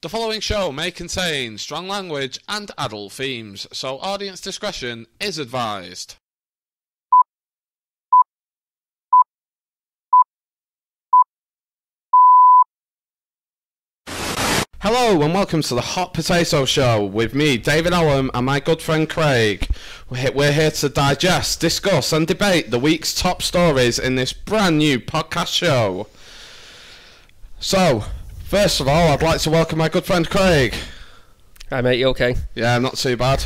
The following show may contain strong language and adult themes, so audience discretion is advised. Hello and welcome to the Hot Potato Show with me, David Allum, and my good friend Craig. We're here to digest, discuss and debate the week's top stories in this brand new podcast show. So, first of all, I'd like to welcome my good friend Craig. Hi mate, you okay? Yeah, not too bad.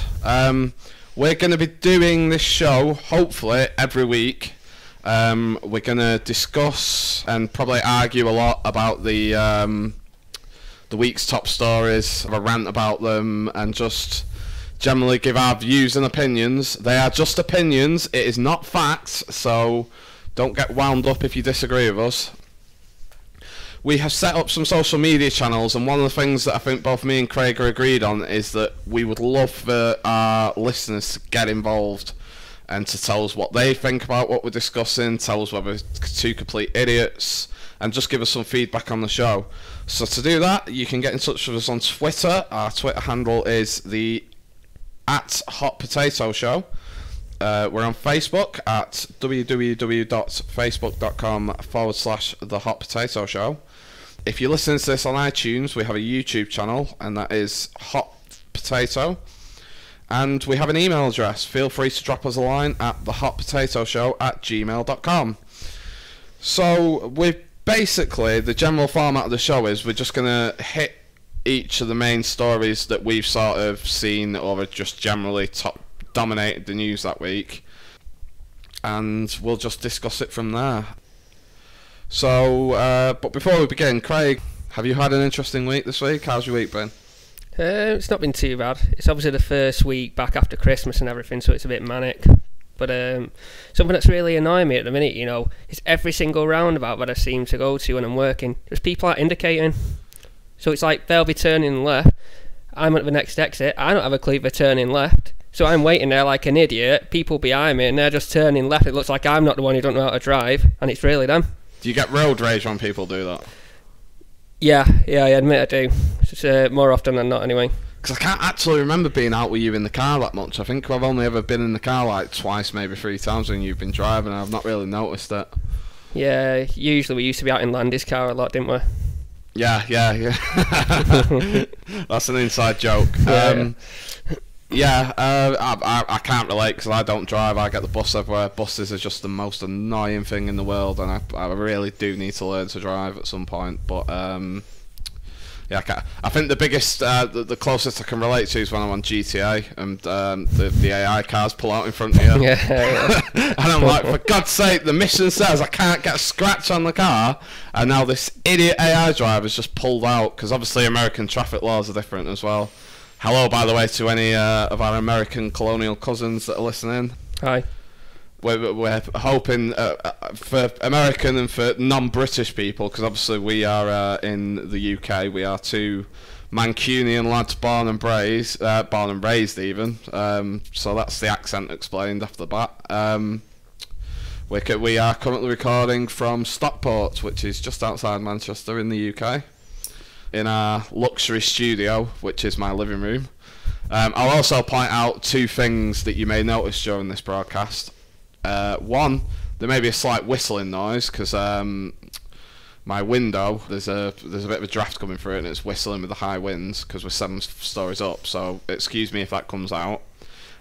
We're going to be doing this show, hopefully, every week. We're going to discuss and probably argue a lot about the week's top stories, have a rant about them, and just generally give our views and opinions. They are just opinions, it is not facts, so don't get wound up if you disagree with us. We have set up some social media channels, and one of the things that I think both me and Craig are agreed on is that we would love for our listeners to get involved and to tell us what they think about what we're discussing, tell us whether we're two complete idiots, and just give us some feedback on the show. So to do that, you can get in touch with us on Twitter. Our Twitter handle is @HotPotatoShow. We're on Facebook at www.facebook.com/The Hot Potato Show. If you're listening to this on iTunes, we have a YouTube channel, and that is Hot Potato. And we have an email address. Feel free to drop us a line at thehotpotatoshow@gmail.com. So we've basically, the general format of the show is we're just going to hit each of the main stories that we've sort of seen or just generally dominated the news that week, and we'll just discuss it from there. So, but before we begin, Craig, have you had an interesting week this week? How's your week been? It's not been too bad. It's obviously the first week back after Christmas and everything, so it's a bit manic. But something that's really annoying me at the minute, you know, is every single roundabout that I seem to go to when I'm working, there's people out indicating. So it's like they'll be turning left, I'm at the next exit, I don't have a clue if they're turning left. So I'm waiting there like an idiot, people behind me, and they're just turning left. It looks like I'm not the one who don't know how to drive, and it's really them. Do you get road rage when people do that? Yeah, I admit I do. It's more often than not anyway. Because I can't actually remember being out with you in the car that much. I think I've only ever been in the car like twice, maybe 3 times when you've been driving, and I've not really noticed it. Yeah, usually we used to be out in Landy's car a lot, didn't we? Yeah. That's an inside joke. I can't relate because I don't drive. I get the bus everywhere. Buses are just the most annoying thing in the world, and I really do need to learn to drive at some point. But I think the biggest, the closest I can relate to is when I'm on GTA and the AI cars pull out in front of you. Yeah. And I'm like, for God's sake, the mission says I can't get a scratch on the car, and now this idiot AI driver's just pulled out, because obviously American traffic laws are different as well. Hello, by the way, to any of our American colonial cousins that are listening. Hi. We're hoping for American and for non-British people, because obviously we are in the UK. We are two Mancunian lads born and raised even. So that's the accent explained off the bat. We are currently recording from Stockport, which is just outside Manchester in the UK, in our luxury studio, which is my living room. I'll also point out 2 things that you may notice during this broadcast. One, there may be a slight whistling noise because my window, there's a bit of a draft coming through it, and it's whistling with the high winds because we're 7 stories up, so excuse me if that comes out.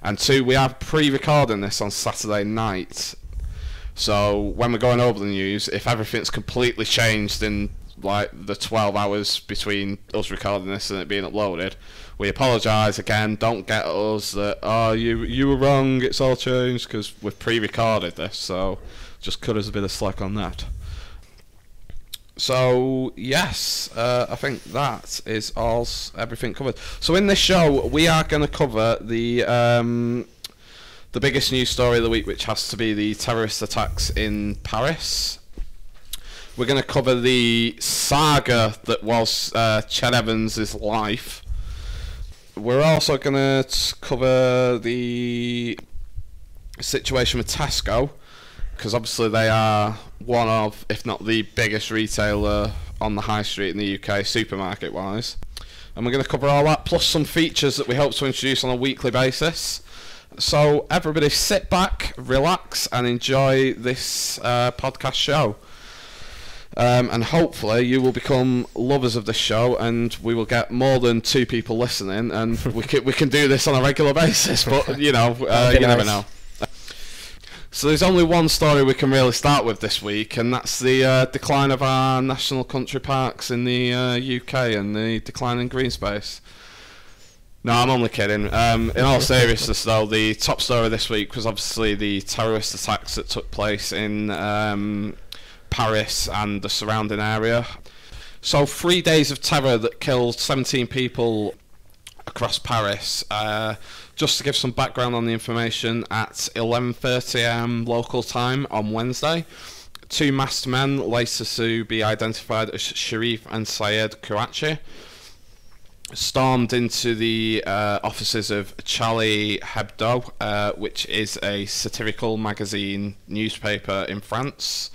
And 2, we are pre-recording this on Saturday night, so when we're going over the news, if everything's completely changed in like the 12 hours between us recording this and it being uploaded, we apologise again. Don't get us that, oh, you were wrong, it's all changed, because we've pre-recorded this, so just cut us a bit of slack on that. So yes, I think that is everything covered. So in this show we are going to cover the biggest news story of the week, which has to be the terrorist attacks in Paris. We're going to cover the saga that was Ched Evans' life. We're also going to cover the situation with Tesco, because obviously they are one of, if not the biggest retailer on the high street in the UK, supermarket wise. and we're going to cover all that, plus some features that we hope to introduce on a weekly basis. So everybody sit back, relax, and enjoy this podcast show. And hopefully you will become lovers of this show, and we will get more than 2 people listening, and we can do this on a regular basis. But you know, you never know. So there's only one story we can really start with this week, and that's the decline of our national country parks in the UK and the decline in green space. No, I'm only kidding. In all seriousness, though, the top story this week was obviously the terrorist attacks that took place in Paris and the surrounding area. So 3 days of terror that killed 17 people across Paris. Just to give some background on the information, at 11:30 am local time on Wednesday, 2 masked men, later to be identified as Sharif and Syed Karachi, stormed into the offices of Charlie Hebdo, which is a satirical magazine newspaper in France.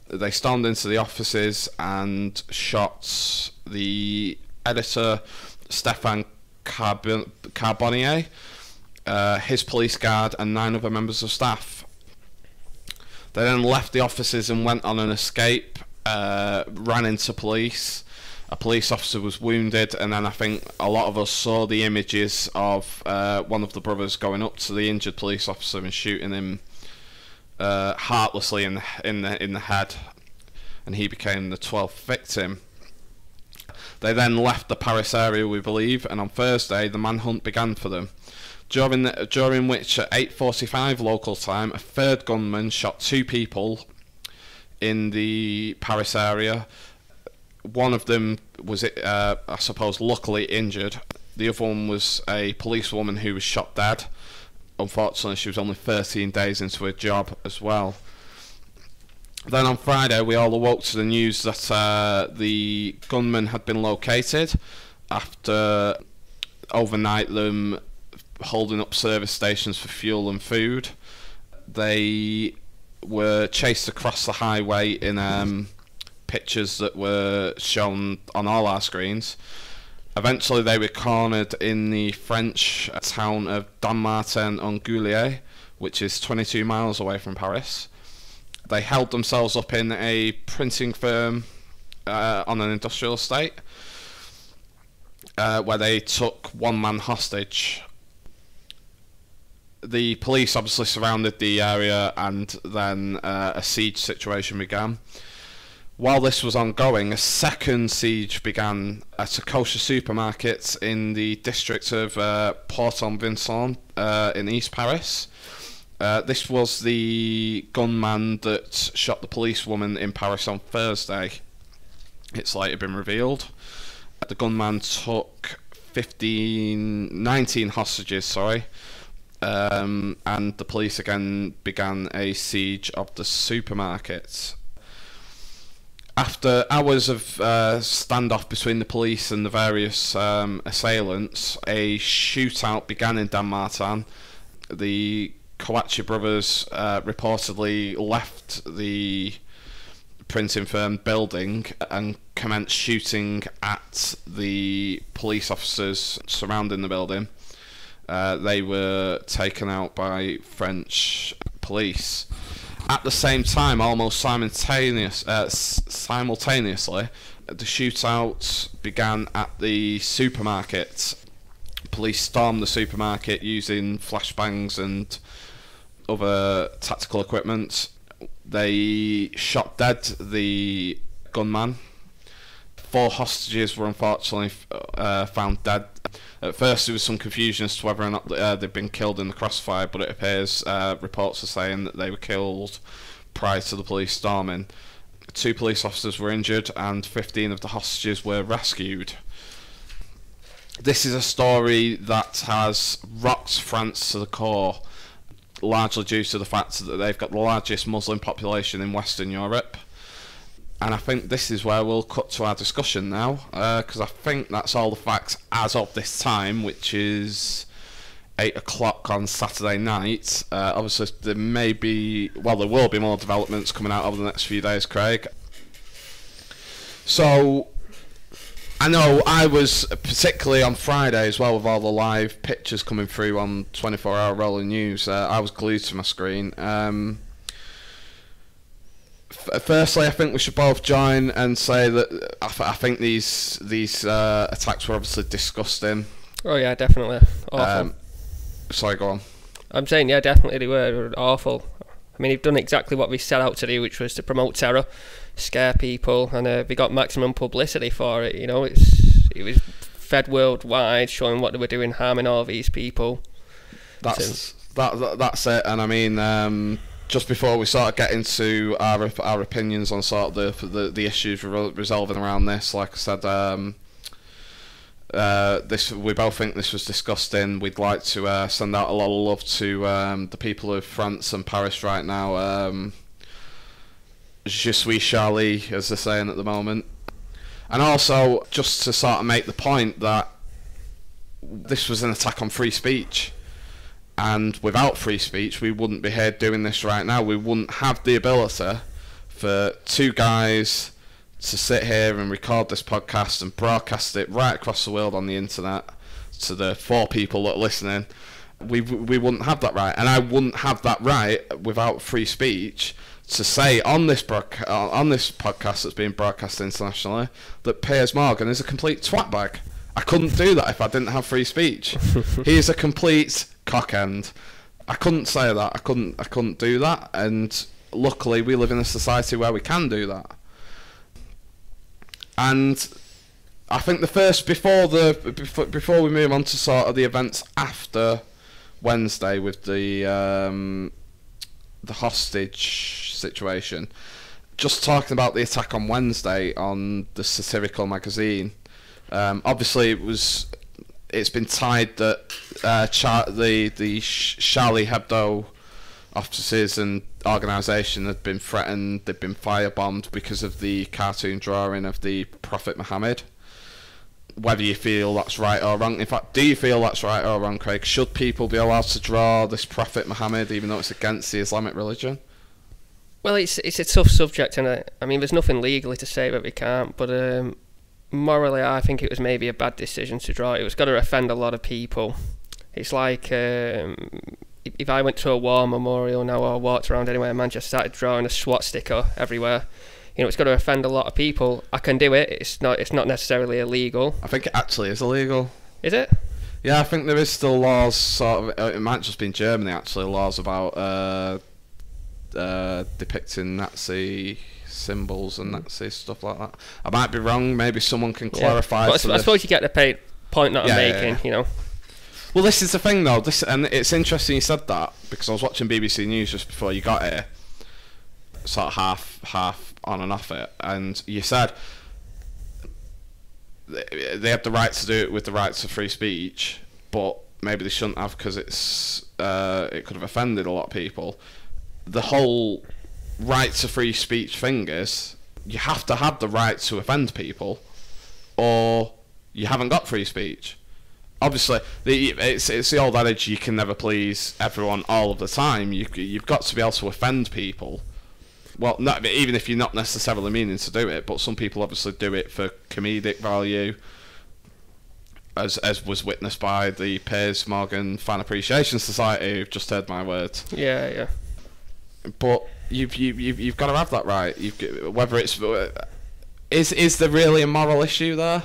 They stormed into the offices and shot the editor, Stéphane Carbonnier, his police guard, and 9 other members of staff. They then left the offices and went on an escape, ran into police. A police officer was wounded, and then I think a lot of us saw the images of one of the brothers going up to the injured police officer and shooting him heartlessly in the head, and he became the 12th victim. They then left the Paris area, we believe, and on Thursday the manhunt began for them, during which at 8:45 local time a 3rd gunman shot 2 people in the Paris area. One of them was, I suppose, luckily injured. The other one was a policewoman who was shot dead. Unfortunately, she was only 13 days into her job as well. Then on Friday, we all awoke to the news that the gunman had been located after overnight them holding up service stations for fuel and food. They were chased across the highway in pictures that were shown on all our screens. Eventually they were cornered in the French town of Dammartin-en-Goulier, which is 22 miles away from Paris. They held themselves up in a printing firm on an industrial estate, where they took 1 man hostage. The police obviously surrounded the area, and then a siege situation began. While this was ongoing, a second siege began at a kosher supermarket in the district of Port-en-Vincent in East Paris. This was the gunman that shot the policewoman in Paris on Thursday. It's later been revealed. The gunman took 19 hostages, and the police again began a siege of the supermarket. After hours of standoff between the police and the various assailants, a shootout began in Dammartin. The Karachi brothers reportedly left the printing firm building and commenced shooting at the police officers surrounding the building. They were taken out by French police. At the same time, almost simultaneously, the shootout began at the supermarket. Police stormed the supermarket using flashbangs and other tactical equipment. They shot dead the gunman. 4 hostages were unfortunately found dead. At first there was some confusion as to whether or not they'd been killed in the crossfire, but it appears reports are saying that they were killed prior to the police storming. 2 police officers were injured and 15 of the hostages were rescued. This is a story that has rocked France to the core, largely due to the fact that they've got the largest Muslim population in Western Europe. And I think this is where we'll cut to our discussion now, because I think that's all the facts as of this time, which is 8 o'clock on Saturday night. Obviously there will be more developments coming out over the next few days, Craig. So I know I was, particularly on Friday as well, with all the live pictures coming through on 24-hour rolling news, I was glued to my screen. Firstly, I think we should both join and say that I think these attacks were obviously disgusting. Oh yeah, definitely awful. Sorry, go on. I'm saying, yeah, definitely they were awful. I mean, they've done exactly what we set out to do, which was to promote terror, scare people, and they got maximum publicity for it. You know, it was fed worldwide, showing what they were doing, harming all these people. That's it. And I mean, just before we sort of get into our opinions on sort of the issues resolving around this, like I said, we both think this was disgusting. We'd like to send out a lot of love to the people of France and Paris right now. Je suis Charlie, as they're saying at the moment. And also, just to sort of make the point that this was an attack on free speech, and without free speech we wouldn't be here doing this right now. We wouldn't have the ability for two guys to sit here and record this podcast and broadcast it right across the world on the internet to the 4 people that are listening. We wouldn't have that right, and I wouldn't have that right without free speech to say on this podcast that's being broadcast internationally that Piers Morgan is a complete twatbag. I couldn't do that if I didn't have free speech. He is a complete cockend. I couldn't say that. I couldn't do that, and luckily we live in a society where we can do that. And I think before we move on to sort of the events after Wednesday with the hostage situation, just talking about the attack on Wednesday on the satirical magazine. Obviously, it's been tied that the Charlie Hebdo offices and organisation had been threatened. They've been firebombed because of the cartoon drawing of the Prophet Muhammad. Whether you feel that's right or wrong, in fact, do you feel that's right or wrong, Craig? Should people be allowed to draw this Prophet Muhammad even though it's against the Islamic religion? Well, it's a tough subject, and I mean, there's nothing legally to say that we can't, but morally, I think it was maybe a bad decision to draw it. It was going to offend a lot of people. It's like if I went to a war memorial now, or walked around anywhere in Manchester, started drawing a swastika everywhere, you know, it's going to offend a lot of people. I can do it. It's not necessarily illegal. I think it actually is illegal. Is it? Yeah, I think there is still laws. Sort of, it might just be in Germany actually. Laws about depicting Nazi symbols and Nazi stuff like that. I might be wrong. Maybe someone can clarify. Well, I suppose you get the point that I'm making. You know. Well, this is the thing though. And it's interesting you said that, because I was watching BBC News just before you got here, sort of half on and off it, and you said they have the right to do it with the rights of free speech, but maybe they shouldn't have because it could have offended a lot of people. The whole right to free speech thing is you have to have the right to offend people, or you haven't got free speech. Obviously, it's the old adage: you can never please everyone all of the time. You've got to be able to offend people. Well, even if you're not necessarily meaning to do it, but some people obviously do it for comedic value, as was witnessed by the Piers Morgan Fan Appreciation Society, who've just heard my words. Yeah. But you've got to have that right. Whether it's is there really a moral issue there?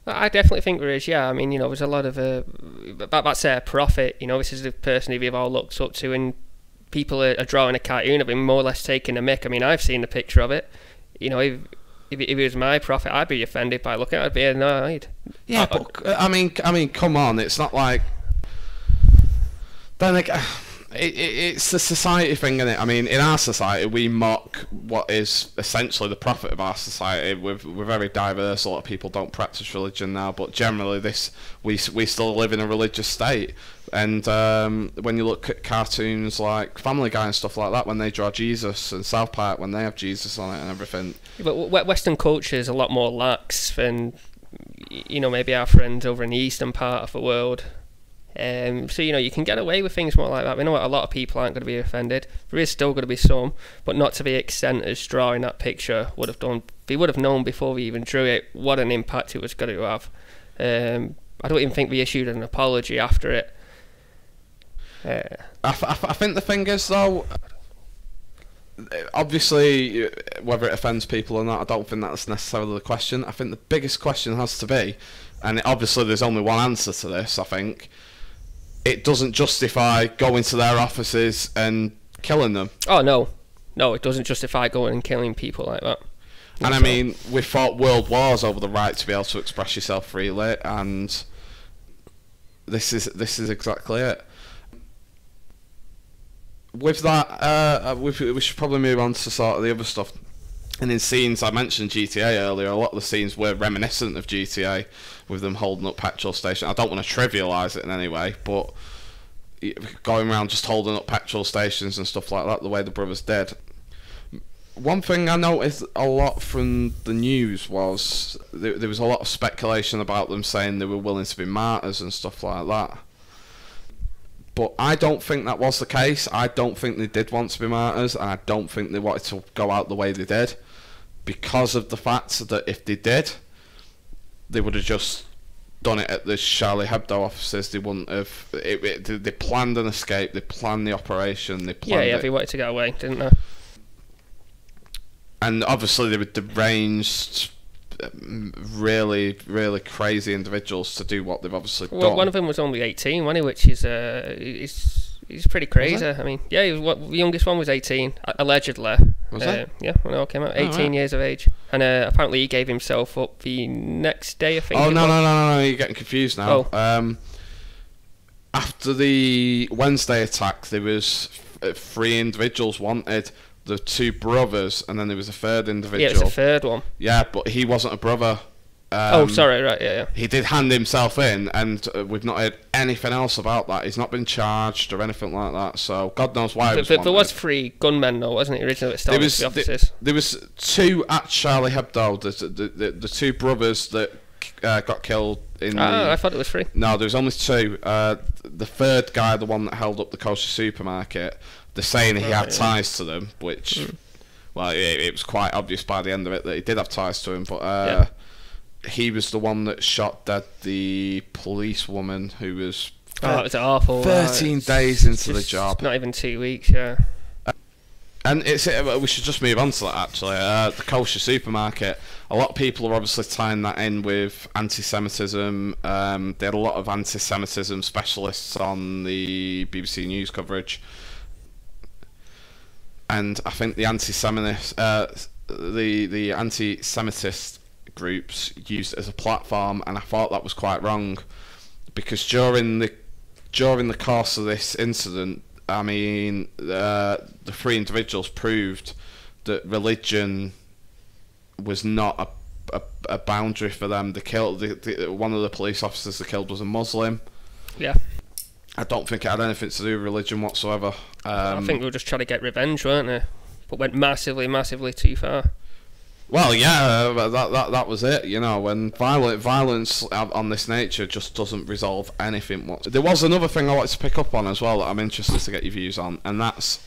I definitely think there is. Yeah, I mean, you know, there's a lot of that's a prophet. You know, this is the person who we've all looked up to, and people are drawing a cartoon of him, more or less taking a mick. I mean, I've seen the picture of it. You know, if it was my prophet, I'd be offended by looking at it. I'd be annoyed. Yeah, but I mean, come on. It's not like. Then again, it's a society thing, isn't it? I mean, in our society, we mock what is essentially the prophet of our society. We're very diverse. A lot of people don't practice religion now, but generally, we still live in a religious state. And when you look at cartoons like Family Guy and stuff like that, when they draw Jesus, and South Park when they have Jesus on it and everything. But Western culture is a lot more lax than, you know, maybe our friends over in the eastern part of the world. So, you can get away with things more like that. We know a lot of people aren't going to be offended. There is still going to be some, but not to the extent as drawing that picture would have done. They would have known before we even drew it what an impact it was going to have. I don't even think we issued an apology after it. I think the thing is, though, obviously, whether it offends people or not, I don't think that's necessarily the question. I think the biggest question has to be, and obviously there's only one answer to this, I think, it doesn't justify going to their offices and killing them. Oh, no. No, it doesn't justify going and killing people like that. And I mean, we fought world wars over the right to be able to express yourself freely, and this is exactly it. With that, we should probably move on to sort of the other stuff. And in scenes, I mentioned GTA earlier, a lot of the scenes were reminiscent of GTA, with them holding up petrol stations. I don't want to trivialise it in any way, but going around just holding up petrol stations and stuff like that, the way the brothers did. One thing I noticed a lot from the news was there was a lot of speculation about them saying they were willing to be martyrs and stuff like that. But I don't think that was the case. I don't think they did want to be martyrs, and I don't think they wanted to go out the way they did, because of the fact that if they did, they would have just done it at the Charlie Hebdo offices. They wouldn't have. They planned an escape. They planned the operation. They planned they wanted to get away, didn't they? And obviously they were deranged, really, really crazy individuals to do what they've obviously done. One of them was only 18, wasn't he? Which is he's pretty crazy. I mean, yeah, the youngest one was 18, allegedly. Was that? Yeah, when it all came out, 18 years of age. And apparently he gave himself up the next day, I think. Oh, no, you're getting confused now. Oh. After the Wednesday attack, there was 3 individuals wanted. The 2 brothers, and then there was a 3rd individual. Yeah, it was a 3rd one. Yeah, but he wasn't a brother. Sorry, right, yeah. He did hand himself in, and we've not heard anything else about that. He's not been charged or anything like that, so God knows why. But there was 3 gunmen, though, wasn't it, originally, that started the offices? There was 2 at Charlie Hebdo, the 2 brothers that got killed in I thought it was 3. No, there was only 2. The 3rd guy, the one that held up the kosher supermarket, they're saying he had ties to them, which, well, it was quite obvious by the end of it that he did have ties to him, but he was the one that shot dead the policewoman who was that was awful. 13 days into the job. Not even 2 weeks, yeah. And we should just move on to that, actually. The kosher supermarket, a lot of people are obviously tying that in with anti-Semitism. They had a lot of anti-Semitism specialists on the BBC News coverage. And I think the anti-Semitist groups used it as a platform, and I thought that was quite wrong, because during the course of this incident, I mean, the 3 individuals proved that religion was not a boundary for them. They killed one of the police officers they killed was a Muslim. Yeah. I don't think it had anything to do with religion whatsoever. I think they were just trying to get revenge, weren't they? But went massively, massively too far. Well, yeah, that was it. When violence on this nature just doesn't resolve anything. There was another thing I wanted to pick up on as well that I'm interested to get your views on, and that's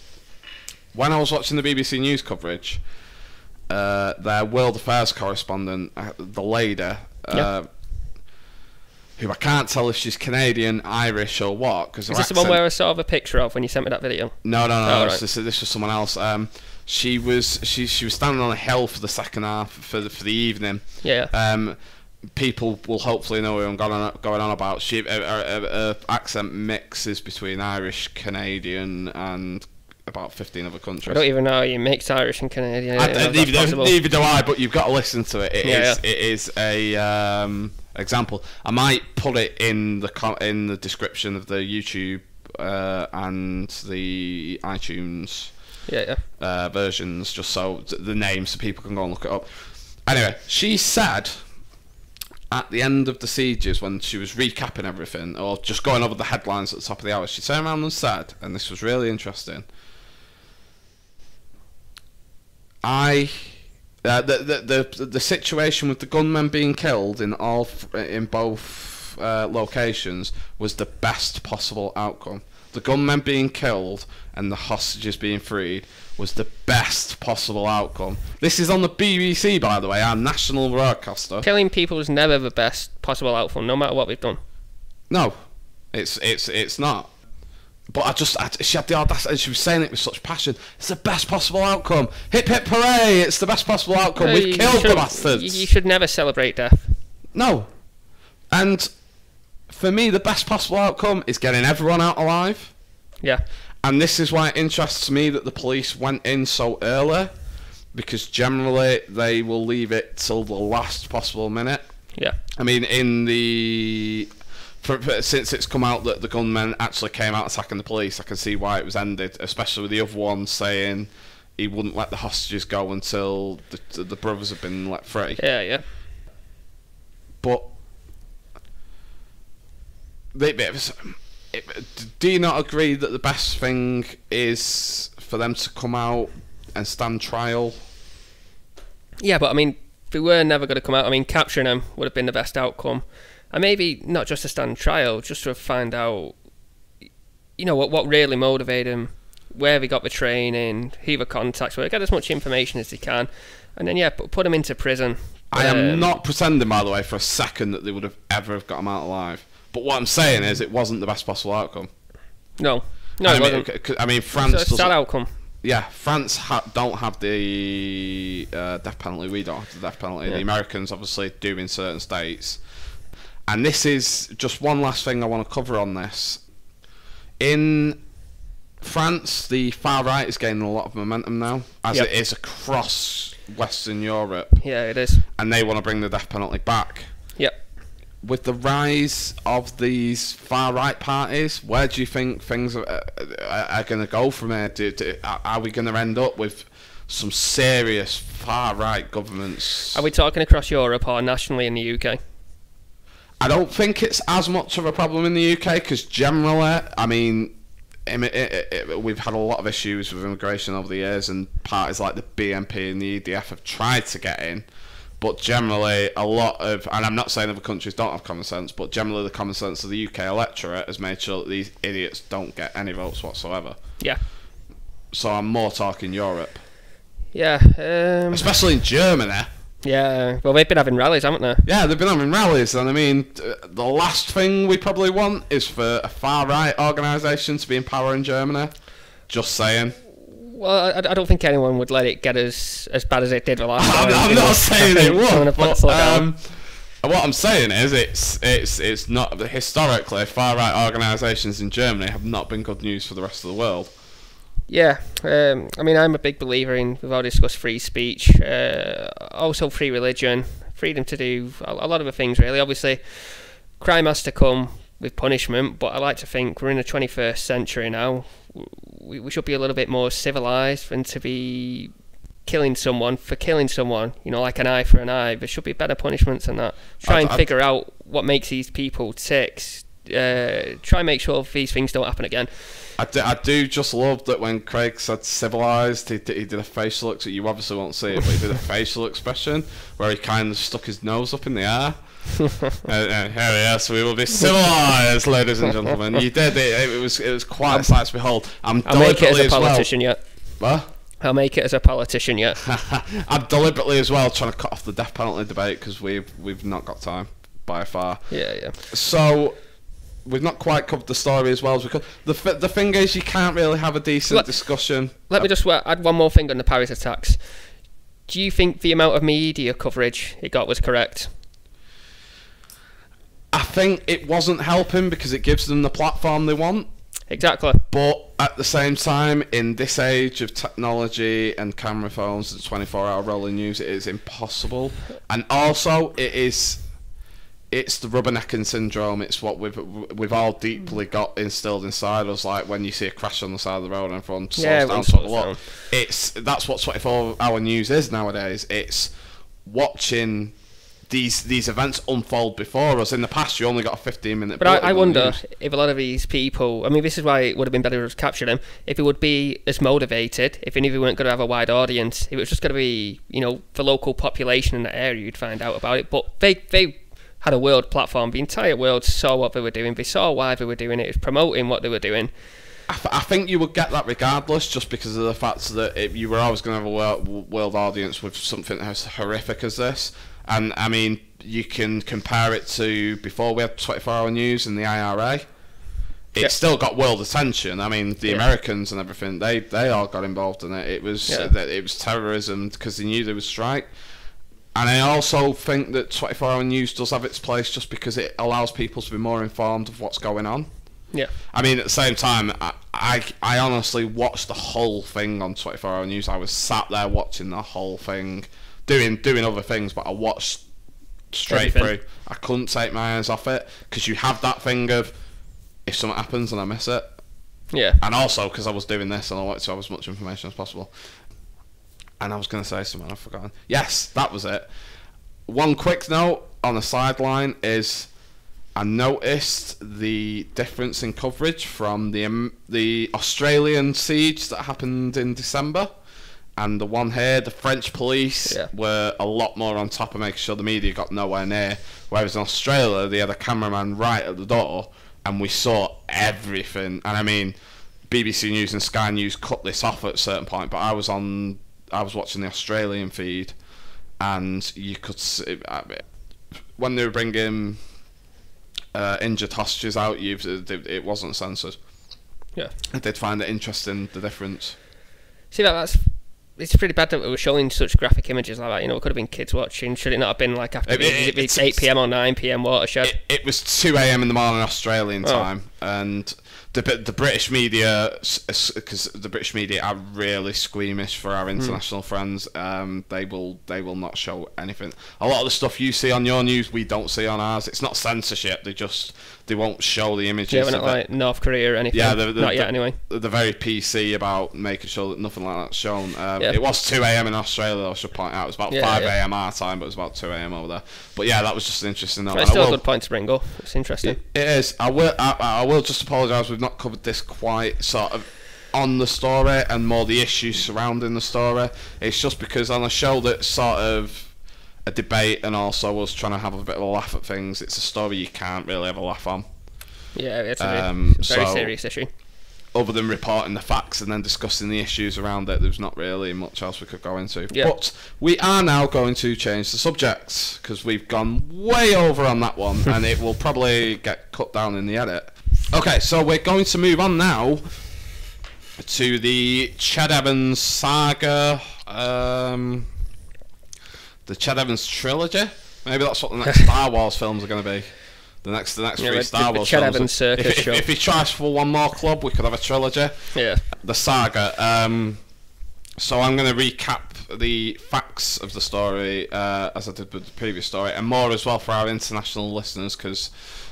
when I was watching the BBC News coverage. Their World Affairs correspondent, the lady, who I can't tell if she's Canadian, Irish, or what. Is this the one where I saw a picture of when you sent me that video? No. Oh, right. This was someone else. She was standing on a hill for the second half for the evening. Yeah. People will hopefully know who I'm going on about. Her accent mixes between Irish, Canadian, and about 15 other countries. I don't even know how you mix Irish and Canadian. Neither do I, but you've got to listen to it. It is a example. I might put it in the description of the YouTube and the iTunes versions, just so the name, so people can go and look it up. Anyway, she said at the end of the sieges, when she was recapping everything, or just going over the headlines at the top of the hour, she turned around and said, and this was really interesting, the situation with the gunmen being killed in both locations was the best possible outcome. The gunmen being killed and the hostages being freed was the best possible outcome. This is on the BBC, by the way, our national broadcaster. Killing people is never the best possible outcome, no matter what we've done. No, it's not. But she had the audacity, and she was saying it with such passion. It's the best possible outcome. Hip hip hooray! It's the best possible outcome. We've killed the bastards. You should never celebrate death. No. And for me, the best possible outcome is getting everyone out alive. Yeah. And this is why it interests me that the police went in so early, because generally they will leave it till the last possible minute. Yeah. I mean, since it's come out that the gunmen actually came out attacking the police, I can see why it was ended, especially with the other one saying he wouldn't let the hostages go until the brothers had been let free. Yeah, yeah. But do you not agree that the best thing is for them to come out and stand trial? Yeah, but I mean, if they were never going to come out, I mean, capturing them would have been the best outcome. And maybe not just to stand trial, just to find out, what really motivated him, where he got the training, who the contacts were, get as much information as he can, and then, put him into prison. I am not pretending, by the way, for a second that they would have ever got him out alive. But what I'm saying is it wasn't the best possible outcome. No, it wasn't. I mean, France it's a sad outcome. Yeah, France don't have the death penalty. We don't have the death penalty. Yeah. The Americans obviously do in certain states. And this is just one last thing I want to cover on this. In France, the far right is gaining a lot of momentum now, as it is across Western Europe. Yeah, it is. And they want to bring the death penalty back. Yep. With the rise of these far right parties, where do you think things are going to go from here? Are we going to end up with some serious far right governments? Are we talking across Europe or nationally in the UK? I don't think it's as much of a problem in the UK, because generally, I mean, we've had a lot of issues with immigration over the years, and parties like the BNP and the EDF have tried to get in, but generally a lot of, and I'm not saying other countries don't have common sense, but generally the common sense of the UK electorate has made sure that these idiots don't get any votes whatsoever. Yeah. So I'm more talking Europe. Yeah. Especially in Germany. Yeah, well, they've been having rallies, haven't they? Yeah, they've been having rallies, and I mean, the last thing we probably want is for a far-right organisation to be in power in Germany. Just saying. Well, I don't think anyone would let it get as bad as it did the last time. I'm not saying it would, but what I'm saying is it's not, historically, far-right organisations in Germany have not been good news for the rest of the world. Yeah, I mean, I'm a big believer in, we've already discussed free speech, also free religion, freedom to do a lot of the things, really. Obviously, crime has to come with punishment, but I like to think we're in the 21st century now. We should be a little bit more civilised than to be killing someone for killing someone, like an eye for an eye. There should be better punishments than that. Try and figure out what makes these people tick. Try and make sure these things don't happen again. I do just love that when Craig said civilised, he did a facial expression. You obviously won't see it, but he did a facial expression where he kind of stuck his nose up in the air. Here we are, so we will be civilised, ladies and gentlemen. You did it. It was quite a sight to behold. I'll make it as a politician yet. What? I'll make it as a politician yet. I'm deliberately as well trying to cut off the death penalty debate because we've not got time by far. Yeah. So we've not quite covered the story as well as we could. The thing is, you can't really have a decent discussion. Let me just add one more thing on the Paris attacks. Do you think the amount of media coverage it got was correct? I think it wasn't helping because it gives them the platform they want. Exactly. But at the same time, in this age of technology and camera phones and 24-hour rolling news, it is impossible. And also, it's the rubbernecking syndrome. It's what we've all deeply got instilled inside us. Like when you see a crash on the side of the road and everyone slows down to have a look. That's what 24-hour news is nowadays. It's watching these events unfold before us. In the past, you only got a 15-minute. But I wonder if a lot of these people, I mean, this is why it would have been better to capture them, if it would be as motivated, if any of you weren't going to have a wide audience, if it was just going to be, the local population in the area, you'd find out about it. But they had a world platform. The entire world saw what they were doing. They saw why they were doing it. It was promoting what they were doing. I think you would get that regardless, just because of the fact that you were always going to have a world audience with something as horrific as this. And, I mean, you can compare it to before we had 24-hour news and the IRA. It still got world attention. I mean, the Americans and everything, they all got involved in it. It was terrorism because they knew there was strike. And I also think that 24-hour news does have its place just because it allows people to be more informed of what's going on. Yeah. I mean, at the same time, I honestly watched the whole thing on 24-hour news. I was sat there watching the whole thing, doing other things, but I watched straight through. I couldn't take my eyes off it because you have that thing of if something happens and I miss it. Yeah. And also because I was doing this and I wanted to have as much information as possible. And I was going to say something I've forgotten. Yes, that was it. One quick note on the sideline is I noticed the difference in coverage from the Australian siege that happened in December and the one here. The French police were a lot more on top of making sure the media got nowhere near, whereas in Australia they had a cameraman right at the door and we saw everything. And I mean, BBC News and Sky News cut this off at a certain point, but I was watching the Australian feed and you could see when they were bringing injured hostages out, it wasn't censored. Yeah, I did find it interesting, the difference. See, it's pretty bad that we were showing such graphic images like that. You know, it could have been kids watching. Should it not have been like after it's 8 p.m. or 9 p.m. Watershed? It was 2 a.m. in the morning Australian time, and the British media, because the British media are really squeamish for our international friends. They will not show anything. A lot of the stuff you see on your news, we don't see on ours. It's not censorship. They won't show the images. Yeah, we're not like North Korea or anything. Yeah, not yet anyway. They're very PC about making sure that nothing like that's shown. It was 2 a.m. in Australia, I should point out. It was about 5 a.m. our time, but it was about 2 a.m. over there. But yeah, that was just an interesting note. It's still a good point to bring up. It's interesting. It is. I will just apologise. We've not covered this quite sort of on the story and more the issues surrounding the story. It's just because on a show that's sort of a debate and also us trying to have a bit of a laugh at things, it's a story you can't really have a laugh on. Yeah, it's a very serious issue. Other than reporting the facts and then discussing the issues around it, there's not really much else we could go into. Yeah. But we are now going to change the subject because we've gone way over on that one and it will probably get cut down in the edit. Okay, so we're going to move on now to the Ched Evans saga, the Ched Evans trilogy. Maybe that's what the next Star Wars films are going to be. The next three Star Wars Ched films. Evans circus show. If he tries for one more club, we could have a trilogy. Yeah. The saga. So I'm going to recap the facts of the story as I did with the previous story, and more as well for our international listeners because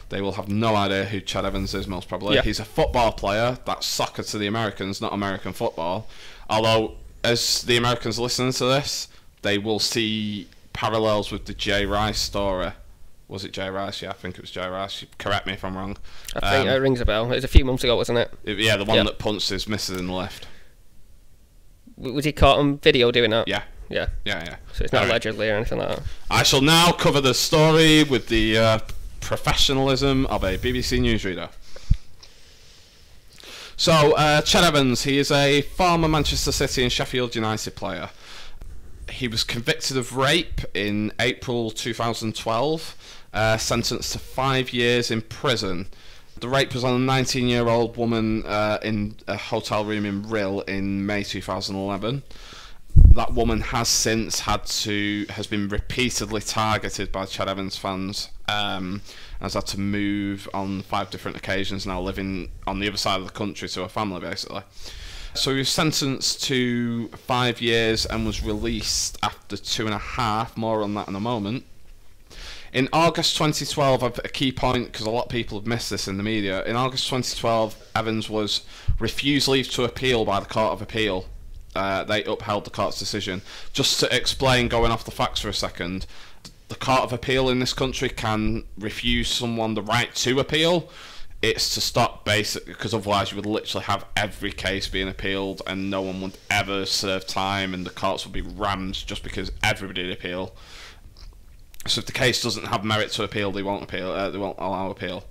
they will have no idea who Ched Evans is most probably. Yeah. He's a football player. That's soccer to the Americans, not American football. Although, as the Americans listen to this, they will see parallels with the Jay Rice story. Was it Jay Rice? Yeah, I think it was Jay Rice. Correct me if I'm wrong. I think it rings a bell. It was a few months ago, wasn't it? Yeah, the one that punched his missus in the lift. Was he caught on video doing that? Yeah. Yeah. Yeah. So it's not allegedly or anything like that. I shall now cover the story with the professionalism of a BBC newsreader. So, Ched Evans, he is a former Manchester City and Sheffield United player. He was convicted of rape in April 2012, sentenced to 5 years in prison. The rape was on a 19-year-old woman in a hotel room in Rhyl in May 2011. That woman has since has been repeatedly targeted by Ched Evans fans, has had to move on 5 different occasions, now living on the other side of the country to her family basically. So he was sentenced to 5 years and was released after 2.5. More on that in a moment. In August 2012, a key point, because a lot of people have missed this in the media, in August 2012, Evans was refused leave to appeal by the Court of Appeal. They upheld the court's decision. Just to explain, going off the facts for a second, the Court of Appeal in this country can refuse someone the right to appeal. It's to stop because otherwise you would literally have every case being appealed and no one would ever serve time and the courts would be rammed just because everybody would appeal. So if the case doesn't have merit to appeal, they won't appeal. They won't allow appeal.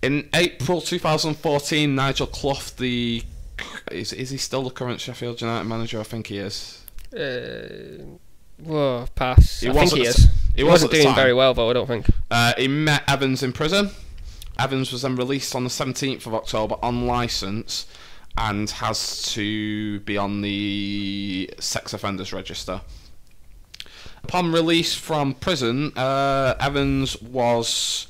In April 2014, Nigel Clough, is he still the current Sheffield United manager? I think he is. Whoa, pass. I think he is. He wasn't doing very well, though, I don't think. He met Evans in prison. Evans was then released on the 17th of October on licence and has to be on the sex offenders register. Upon release from prison, Evans was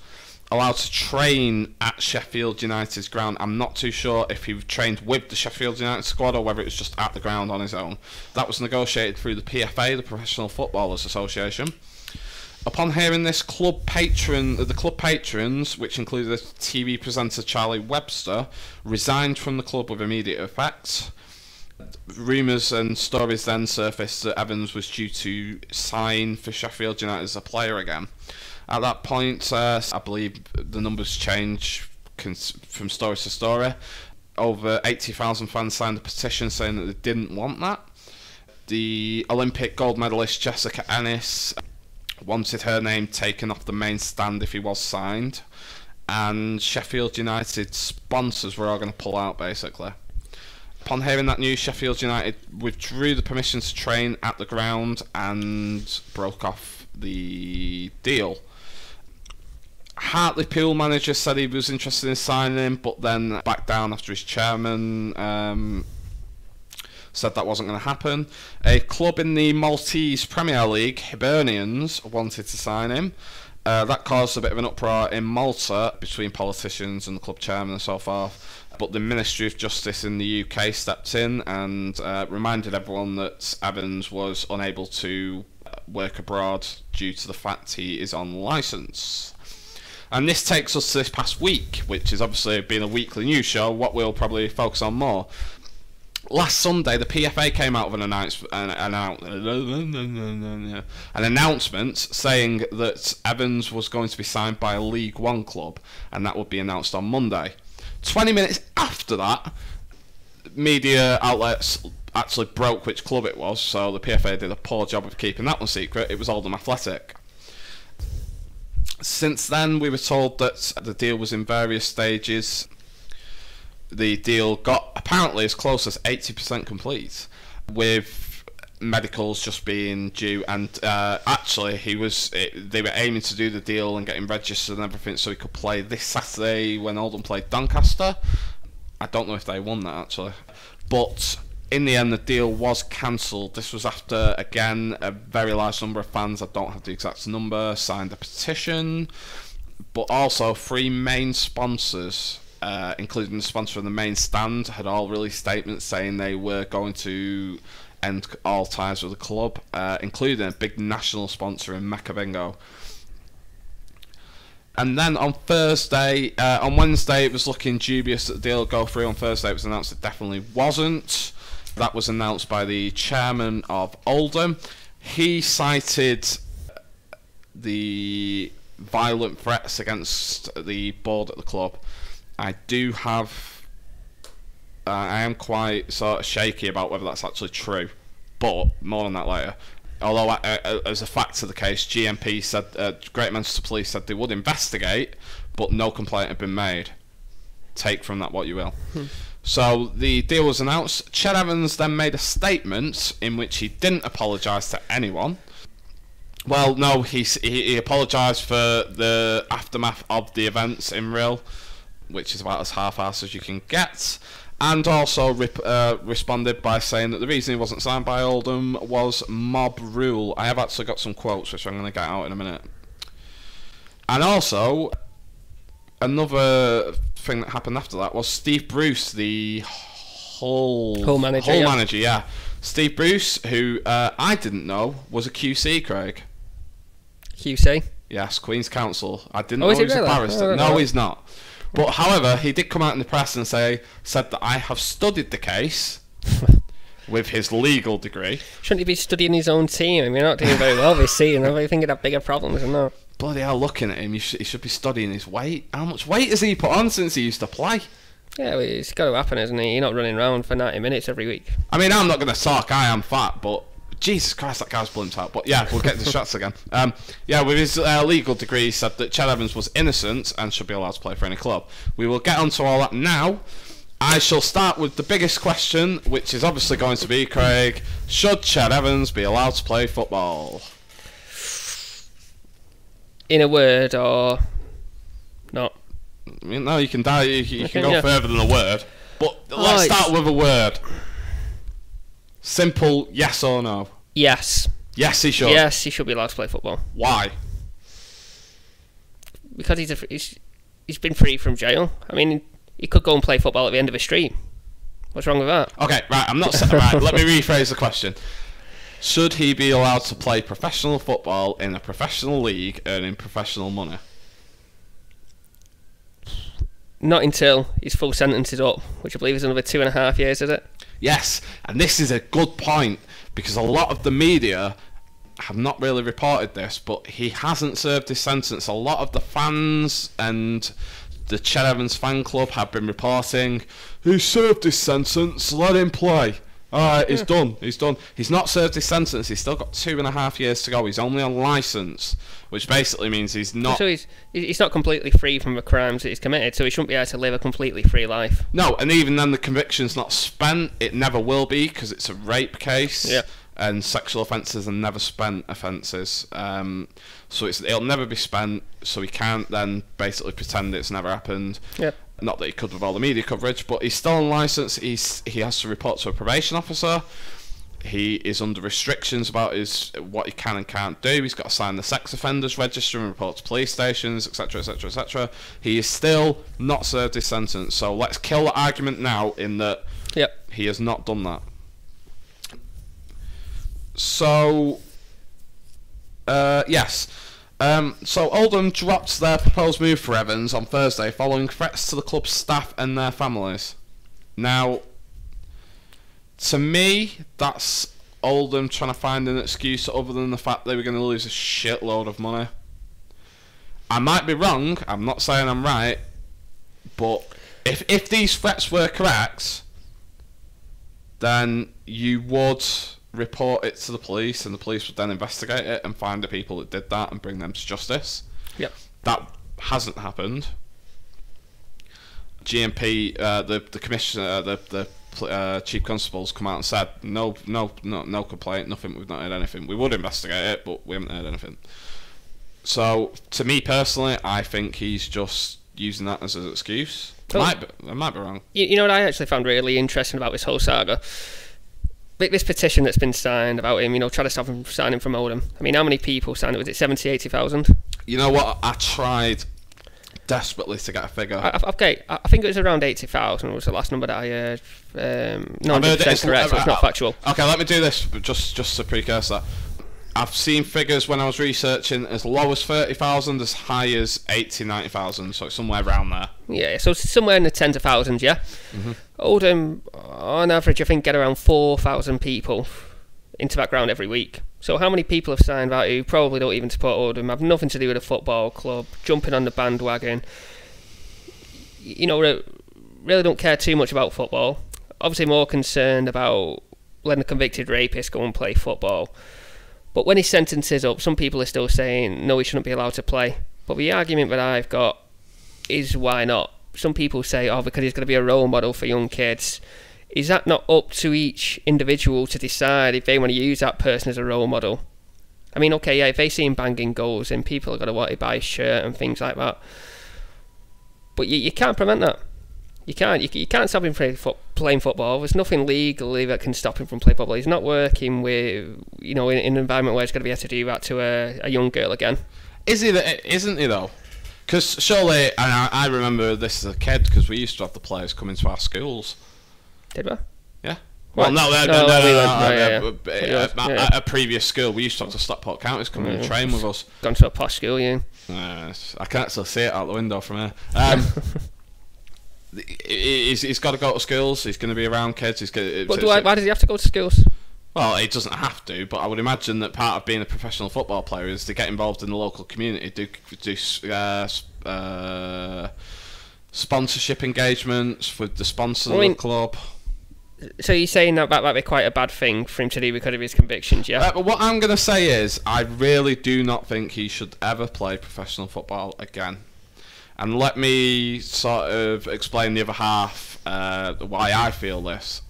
allowed to train at Sheffield United's ground. I'm not too sure if he trained with the Sheffield United squad or whether it was just at the ground on his own. That was negotiated through the PFA, the Professional Footballers Association. Upon hearing this, the club patrons, which included the TV presenter Charlie Webster, resigned from the club with immediate effect. Rumours and stories then surfaced that Evans was due to sign for Sheffield United as a player again. At that point, I believe the numbers change from story to story. Over 80,000 fans signed a petition saying that they didn't want that. The Olympic gold medalist Jessica Ennis wanted her name taken off the main stand if he was signed, and Sheffield United sponsors were all going to pull out, basically. Upon hearing that news, Sheffield United withdrew the permission to train at the ground and broke off the deal. Hartlepool manager said he was interested in signing him, but then backed down after his chairman said that wasn't going to happen. A club in the Maltese Premier League, Hibernians, wanted to sign him. That caused a bit of an uproar in Malta between politicians and the club chairman and so forth. But the Ministry of Justice in the UK stepped in and reminded everyone that Evans was unable to work abroad due to the fact he is on licence. And this takes us to this past week, which is obviously being a weekly news show, what we'll probably focus on more. Last Sunday, the PFA came out with an announcement saying that Evans was going to be signed by a League One club, and that would be announced on Monday. 20 minutes after that, media outlets actually broke which club it was, so the PFA did a poor job of keeping that one secret. It was Oldham Athletic. Since then, we were told that the deal was in various stages. The deal got apparently as close as 80% complete, with medicals just being due, and actually they were aiming to do the deal and get him registered and everything so he could play this Saturday when Oldham played Doncaster. I don't know if they won that actually, but in the end the deal was cancelled. This was after, again, a very large number of fans, I don't have the exact number, signed a petition, but also 3 main sponsors, including the sponsor of the main stand, had all released statements saying they were going to end all ties with the club, including a big national sponsor in Mecca Bingo. And then on Wednesday it was looking dubious that the deal would go through. On Thursday it was announced it definitely wasn't. That was announced by the chairman of Oldham. He cited the violent threats against the board at the club. I am quite sort of shaky about whether that's actually true, but more on that later. Although, as a fact of the case, GMP said, Great Manchester Police said they would investigate, but no complaint had been made. Take from that what you will. So the deal was announced. Ched Evans then made a statement in which he didn't apologise to anyone. Well, no, he apologised for the aftermath of the events in Rhyl, which is about as half-assed as you can get, and also responded by saying that the reason he wasn't signed by Oldham was mob rule. I have actually got some quotes which I'm going to get out in a minute. And also, another thing that happened after that was Steve Bruce, the Hull manager, yeah. Steve Bruce, who I didn't know was a QC, Craig. QC? Yes, Queen's Counsel. I didn't know he was really? a barrister. No, he's not. But however, he did come out in the press and said that I have studied the case with his legal degree. Shouldn't he be studying his own team? I mean, not doing very well this season. I think he'd have bigger problems than that. Bloody hell, looking at him, he should be studying his weight. How much weight has he put on since he used to play? Yeah, well, it's got to happen, isn't it? You're not running around for 90 minutes every week. I mean, I'm not going to talk, I am fat, but Jesus Christ, that guy's blimped out. But yeah, we'll get to the shots again. Yeah, with his legal degree, he said that Ched Evans was innocent and should be allowed to play for any club. We will get onto all that now. I shall start with the biggest question, which is obviously going to be, Craig, should Ched Evans be allowed to play football? In a word, or not? I mean, no, you can you can go further than a word. But let's start with a word. Simple yes or no. Yes. Yes, he should. Yes, he should be allowed to play football. Why? Because he's been free from jail. I mean, he could go and play football at the end of a street. What's wrong with that? Okay, right. I'm not right. Let me rephrase the question. Should he be allowed to play professional football in a professional league, earning professional money? Not until his full sentence is up, which I believe is another 2.5 years, is it? Yes, and this is a good point, because a lot of the media have not really reported this, but he hasn't served his sentence. A lot of the fans and the Ched Evans fan club have been reporting, he served his sentence, let him play. Alright, he's done. He's not served his sentence, he's still got 2.5 years to go. He's only on licence, which basically means he's not... So he's not completely free from the crimes that he's committed, so he shouldn't be able to live a completely free life. No, and even then the conviction's not spent. It never will be, because it's a rape case. Yeah. And sexual offences are never spent offences. So it'll never be spent, so he can't then basically pretend it's never happened. Yeah. Not that he could with all the media coverage, but he's still on licence. He has to report to a probation officer. He is under restrictions about what he can and can't do. He's got to sign the sex offenders register and report to police stations, etc, etc, etc. He is still not served his sentence. So let's kill the argument now in that he has not done that. So, yes. So Oldham dropped their proposed move for Evans on Thursday following threats to the club's staff and their families. Now, to me, that's Oldham trying to find an excuse other than the fact they were going to lose a shitload of money. I might be wrong, I'm not saying I'm right, but if these threats were correct, then you would report it to the police, and the police would then investigate it and find the people that did that and bring them to justice. Yep. That hasn't happened. GMP, the commissioner, the chief constables come out and said no complaint, nothing. We've not heard anything. We would investigate it, but we haven't heard anything. So, to me personally, I think he's just using that as an excuse. I might be wrong. You know what I actually found really interesting about this whole saga? This petition that's been signed about him, trying to stop him signing from Oldham. I mean, how many people signed it? Was it 70, 80,000? You know what? I tried desperately to get a figure. Okay, I think it was around 80,000 was the last number that I heard. Not 100% correct, so it's not factual. Okay, let me do this, just a precursor. I've seen figures when I was researching as low as 30,000, as high as 80, 90,000, so it's somewhere around there. Yeah, so somewhere in the tens of thousands, yeah? Mm-hmm. Oldham, on average, I think, get around 4,000 people into that ground every week. So how many people have signed that who probably don't even support Oldham, have nothing to do with a football club, jumping on the bandwagon, really don't care too much about football, obviously more concerned about letting a convicted rapist go and play football. But when his sentence is up, some people are still saying, no, he shouldn't be allowed to play. But the argument that I've got is, why not? Some people say, because he's going to be a role model for young kids. Is that not up to each individual to decide if they want to use that person as a role model? I mean, okay, yeah, if they see him banging goals, then people are going to want to buy a shirt and things like that. But you can't prevent that. You can't stop him from playing football. There's nothing legally that can stop him from playing football. He's not working with, in an environment where he's going to be able to do that to a young girl again. Isn't he though? Because surely, and I remember this as a kid, because we used to have the players come into our schools. Did we? Yeah. What? Well, at a previous school, we used to have the Stockport Counties come and train with us. Gone to a posh school, yeah. I can actually see it out the window from here. He's got to go to schools. He's going to be around kids. Why does he have to go to schools? Well, he doesn't have to, but I would imagine that part of being a professional football player is to get involved in the local community, do sponsorship engagements with the sponsors of the club. So you're saying that might be quite a bad thing for him to do because of his convictions, yeah? But what I'm going to say is, I really do not think he should ever play professional football again. And let me sort of explain the other half, why I feel this.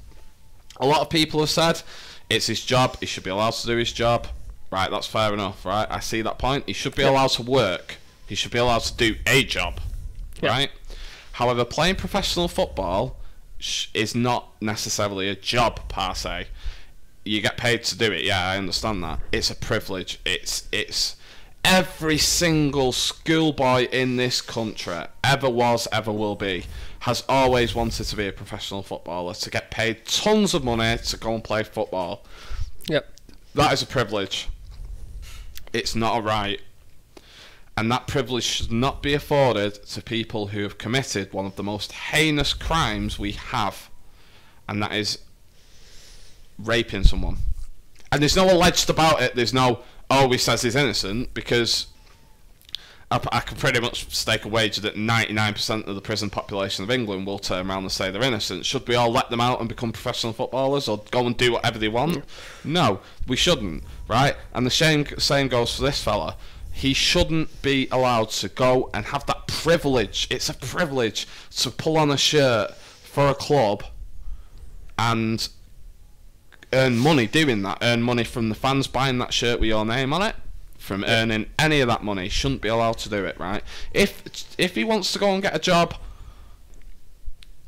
A lot of people have said it's his job, he should be allowed to do his job. Right, that's fair enough, right? I see that point. He should be allowed to work. He should be allowed to do a job, right? However, playing professional football is not necessarily a job per se. You get paid to do it, yeah, I understand that. It's a privilege. It's every single schoolboy in this country, ever was, ever will be, has always wanted to be a professional footballer, to get paid tons of money to go and play football. Yep. That is a privilege. It's not a right. And that privilege should not be afforded to people who have committed one of the most heinous crimes we have, and that is raping someone. And there's no alleged about it. There's no, oh, he says he's innocent, because I can pretty much stake a wager that 99% of the prison population of England will turn around and say they're innocent. Should we all let them out and become professional footballers, or go and do whatever they want? No, we shouldn't, right? And the same goes for this fella. He shouldn't be allowed to go and have that privilege. It's a privilege to pull on a shirt for a club and earn money doing that. Earn money from the fans buying that shirt with your name on it. From earning any of that money. Shouldn't be allowed to do it, right? If he wants to go and get a job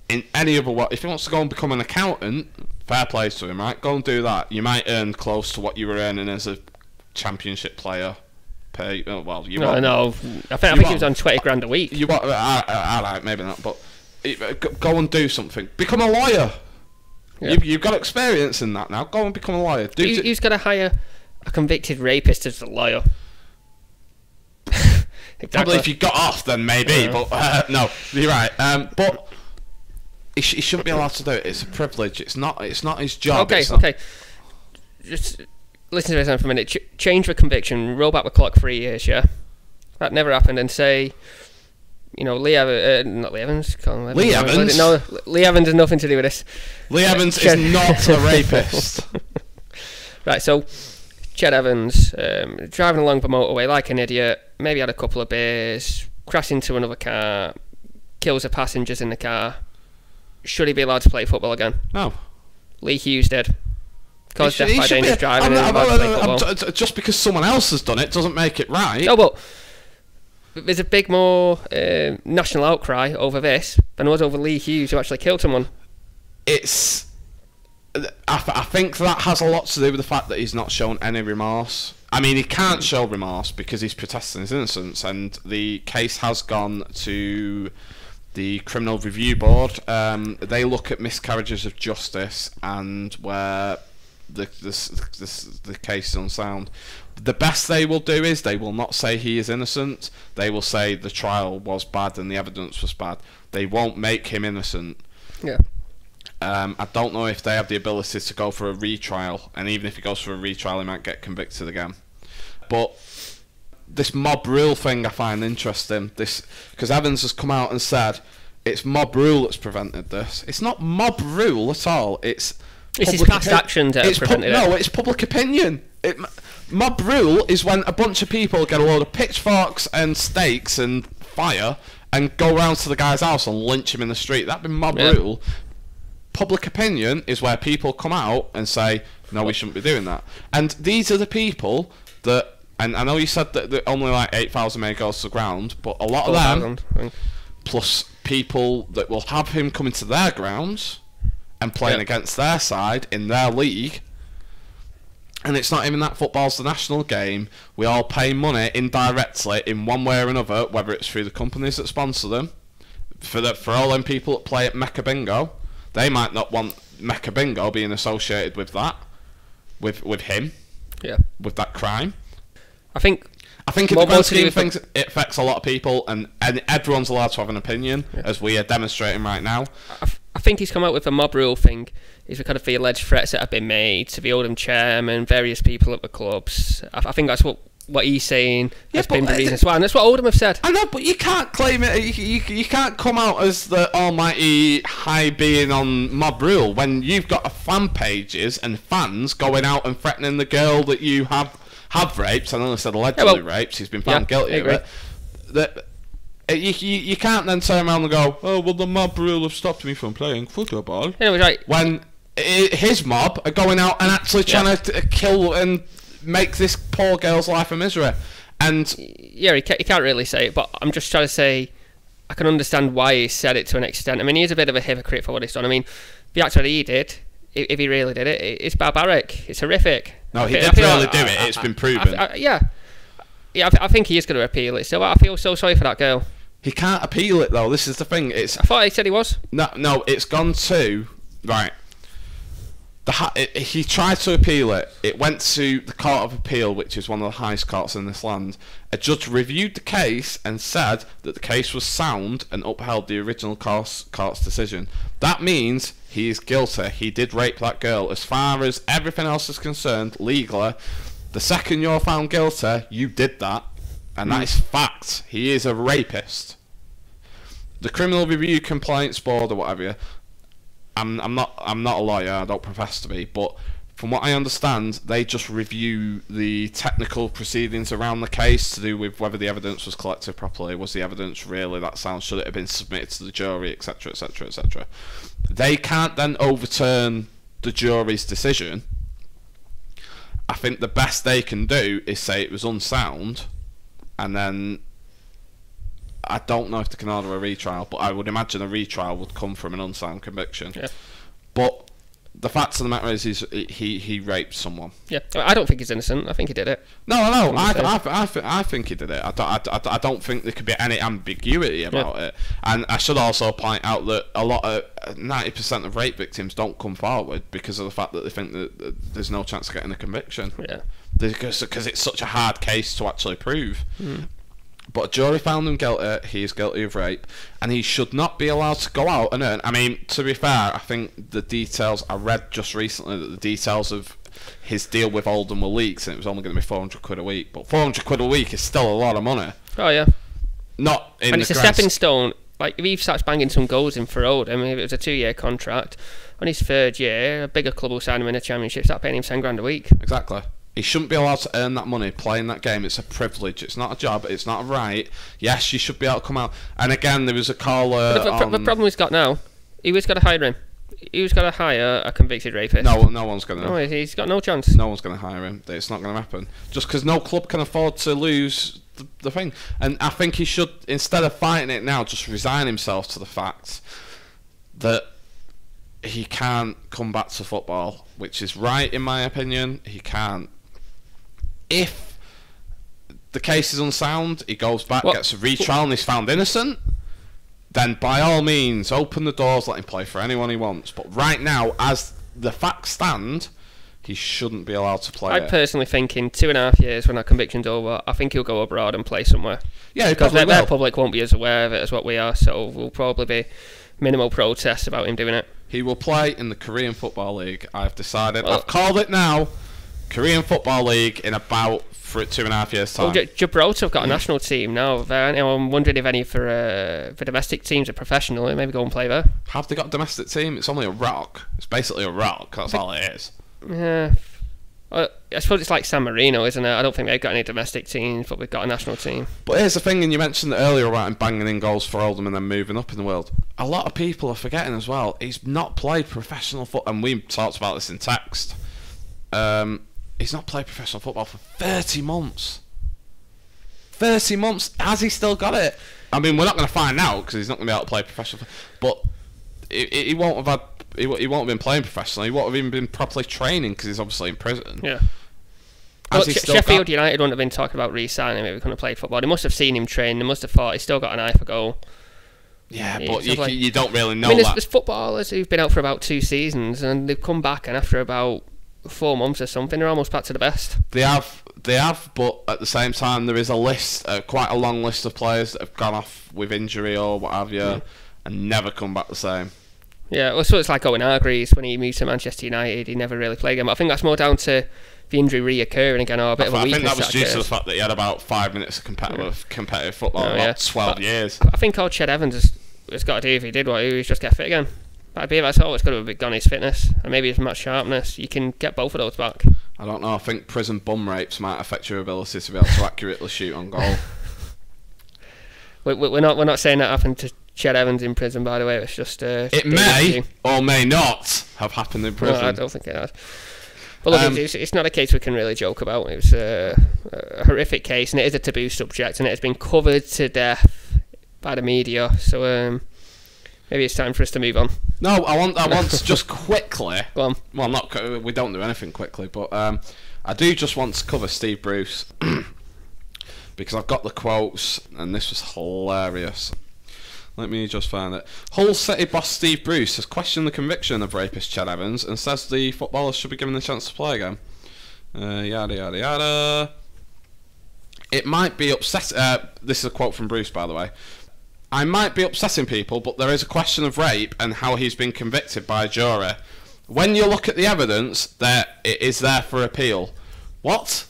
in any other way, if he wants to go and become an accountant, fair play to him, right? Go and do that. You might earn close to what you were earning as a championship player. Well, you won't. No, I think he was on 20 grand a week. You want, alright, maybe not, but go and do something. Become a lawyer. Yeah. You've got experience in that now. Go and become a lawyer. Who's got to hire a convicted rapist as a lawyer? Exactly. Probably if you got off, then maybe. But no, you're right. But he shouldn't be allowed to do it. It's a privilege. It's not his job. Okay. Just listen to this for a minute. Change the conviction. Roll back the clock 3 years. Yeah, that never happened. And say, you know, Lee Evans has nothing to do with this. Lee Evans is not a rapist. Right. So, Ched Evans driving along the motorway like an idiot. Maybe had a couple of beers. Crashed into another car. Kills the passengers in the car. Should he be allowed to play football again? No. Lee Hughes did. Caused death by dangerous driving. Just because someone else has done it doesn't make it right. No, but there's a big more national outcry over this than there was over Lee Hughes, who actually killed someone. I think that has a lot to do with the fact that he's not shown any remorse. I mean, he can't show remorse because he's protesting his innocence, and the case has gone to the Criminal Review Board. They look at miscarriages of justice and where the case is unsound. The best they will do is they will not say he is innocent. They will say the trial was bad and the evidence was bad. They won't make him innocent. Yeah. I don't know if they have the ability to go for a retrial, and even if he goes for a retrial, he might get convicted again. But this mob rule thing I find interesting. Because Evans has come out and said it's mob rule that's prevented this. It's not mob rule at all. It's his past actions that have prevented it. No, it's public opinion. Mob rule is when a bunch of people get a load of pitchforks and stakes and fire and go round to the guy's house and lynch him in the street. That'd be mob rule. Public opinion is where people come out and say, no, we shouldn't be doing that. And these are the people that, and I know you said that only like 8,000 may go to the ground, but a lot of them, plus people that will have him coming to their grounds and playing against their side in their league. And it's not even that football's the national game. We all pay money indirectly in one way or another, whether it's through the companies that sponsor them, for all them people that play at Mecca Bingo. They might not want Mecca Bingo being associated with that, with him, with that crime. I think in the grand scheme of things, it affects a lot of people, and everyone's allowed to have an opinion, as we are demonstrating right now. I think he's come out with a mob rule thing. Is because of the alleged threats that have been made to the Oldham chairman, various people at the clubs. I think that's what what he's saying has been the reason as well, and that's what Oldham have said. I know, but you can't claim it. You can't come out as the almighty high being on mob rule when you've got fan pages and fans going out and threatening the girl that you have raped. I know they said allegedly raped. She's been found guilty of it. You can't then turn around and go, oh well, the mob rule have stopped me from playing football. Right. When his mob are going out and actually trying to kill and make this poor girl's life a misery. And yeah, he can't really say it, but I'm just trying to say I can understand why he said it to an extent. I mean, he is a bit of a hypocrite for what he's done. I mean, the act that he did, if he really did it, it's barbaric. It's horrific. No, he did really do it. It's been proven. I think he is going to appeal it still. I feel so sorry for that girl. He can't appeal it though. This is the thing. I thought he said he was. No, it's gone to right. He tried to appeal it. It went to the Court of Appeal, which is one of the highest courts in this land. A judge reviewed the case and said that the case was sound and upheld the original court's decision. That means he is guilty. He did rape that girl. As far as everything else is concerned, legally, the second you're found guilty, you did that. And that is fact. He is a rapist. The Criminal Review Complaints Board or whatever, I'm not a lawyer, I don't profess to be, but from what I understand, they just review the technical proceedings around the case to do with whether the evidence was collected properly, was the evidence really that sound, should it have been submitted to the jury, etc, etc, etc. They can't then overturn the jury's decision. I think the best they can do is say it was unsound, and then I don't know if they can order a retrial, but I would imagine a retrial would come from an unsound conviction. Yeah. But the fact of the matter is he raped someone. Yeah, I don't think he's innocent. I think he did it. No, I think he did it. I don't think there could be any ambiguity about it. And I should also point out that a lot of 90% of rape victims don't come forward because of the fact that they think that there's no chance of getting a conviction. Yeah, because it's such a hard case to actually prove. But a jury found him guilty. He is guilty of rape, and he should not be allowed to go out and earn. I mean, to be fair, I think the details I read just recently that the details of his deal with Oldham were leaked, and it was only going to be £400 a week. But £400 a week is still a lot of money. Oh yeah. Not in and it's a stepping stone. Like if he starts banging some goals in for Oldham, if it was a 2-year contract, on his 3rd year, a bigger club will sign him in a Championship, start paying him £10,000 a week. Exactly. He shouldn't be allowed to earn that money playing that game. It's a privilege. It's not a job. It's not a right. Yes, you should be able to come out. And again, there was a caller. The problem he's got now, he was going to hire him. He was going to hire a convicted rapist. No one's going to. No, he's got no chance. No one's going to hire him. It's not going to happen. Just because no club can afford to lose the thing. And I think he should, instead of fighting it now, just resign himself to the fact that he can't come back to football, which is right in my opinion. He can't. If the case is unsound, he goes back, gets a retrial, and he's found innocent, then by all means, open the doors, let him play for anyone he wants. But right now, as the facts stand, he shouldn't be allowed to play. I personally think in 2.5 years, when that conviction's over, I think he'll go abroad and play somewhere. Yeah, because their public won't be as aware of it as what we are, so we'll probably be minimal protests about him doing it. He will play in the Korean Football League. I've decided. I've called it now. Korean Football League in about 2.5 years' time. Well, Gibraltar have got a national team now. I'm wondering if any for domestic teams are professional. Maybe go and play there. Have they got a domestic team? It's only a rock. It's basically a rock. That's all it is. Yeah. I suppose it's like San Marino, isn't it? I don't think they've got any domestic teams, but we've got a national team. But here's the thing, and you mentioned it earlier about him banging in goals for Oldham and then moving up in the world. A lot of people are forgetting as well, he's not played professional football, and we talked about this in text. He's not played professional football for 30 months. 30 months. Has he still got it? I mean, we're not going to find out because he's not going to be able to play professional. But he won't have had. He won't have been playing professionally. He won't have even been properly training because he's obviously in prison. Yeah. Well, Sheffield United wouldn't have been talking about re-signing him if he couldn't have played football. They must have seen him train. They must have thought he's still got an eye for goal. Yeah, but you don't really know that. There's footballers who've been out for about 2 seasons and they've come back, and after about 4 months or something, they're almost back to the best. They have, but at the same time, there is a list, quite a long list of players that have gone off with injury or what have you, and never come back the same. Yeah, well, so it's like Owen Hargreaves when he moved to Manchester United. He never really played again. But I think that's more down to the injury reoccurring again, or a bit of a weakness. I think that was due to the occurs. fact that he had about 5 minutes of competitive football in about 12 years. I think all Ched Evans has got to do if he did what he was just get fit again. That's all it's got to be gone, his fitness and maybe his match sharpness. You can get both of those back. I don't know. I think prison bum rapes might affect your ability to be able to accurately shoot on goal. We're not saying that happened to Ched Evans in prison, by the way. It's just it may or may not have happened in prison. No, I don't think it has. But look, it's not a case we can really joke about. It was a horrific case, and it is a taboo subject, and it has been covered to death by the media. So maybe it's time for us to move on. No, I want to just quickly. Go on. Well, we don't do anything quickly, but I do just want to cover Steve Bruce because I've got the quotes, and this was hilarious. Let me just find it. Hull City boss Steve Bruce has questioned the conviction of rapist Ched Evans and says the footballers should be given the chance to play again. Yada yada yada. It might be upsetting. This is a quote from Bruce, by the way. I might be upsetting people, but there is a question of rape and how he's been convicted by a jury. When you look at the evidence, it is there for appeal. What?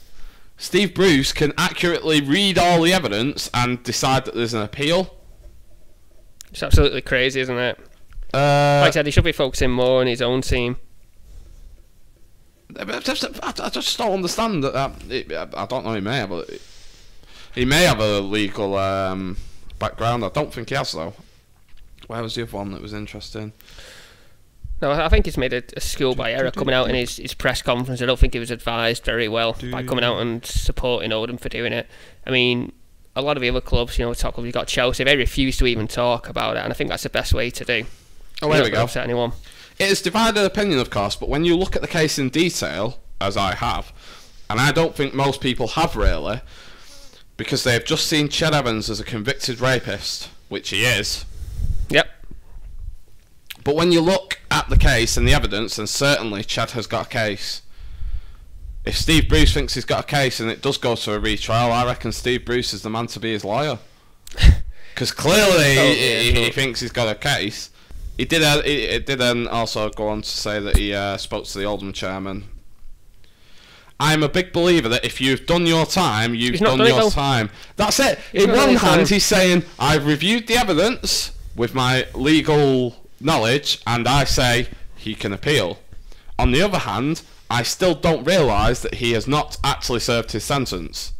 Steve Bruce can accurately read all the evidence and decide that there's an appeal? It's absolutely crazy, isn't it? Like I said, he should be focusing more on his own team. I just don't understand that. I don't know. He may have a legal background. I don't think he has, though. Where was the other one that was interesting? No, I think he's made a schoolboy error coming out in his press conference. I don't think he was advised very well by coming out and supporting Oldham for doing it. I mean, a lot of the other clubs, top clubs, you've got Chelsea, they refuse to even talk about it, and I think that's the best way to do. Oh, there we go. Upset anyone. It is divided opinion, of course, but when you look at the case in detail, as I have, and I don't think most people have really, because they have just seen Ched Evans as a convicted rapist, which he is. Yep. But when you look at the case and the evidence, and certainly Ched has got a case. If Steve Bruce thinks he's got a case and it does go to a retrial, I reckon Steve Bruce is the man to be his lawyer. Because clearly he thinks he's got a case. He did then also go on to say that he spoke to the Oldham chairman. I'm a big believer that if you've done your time, you've done your time. That's it. In one hand, he's saying, I've reviewed the evidence with my legal knowledge, and I say he can appeal. On the other hand, I still don't realise that he has not actually served his sentence.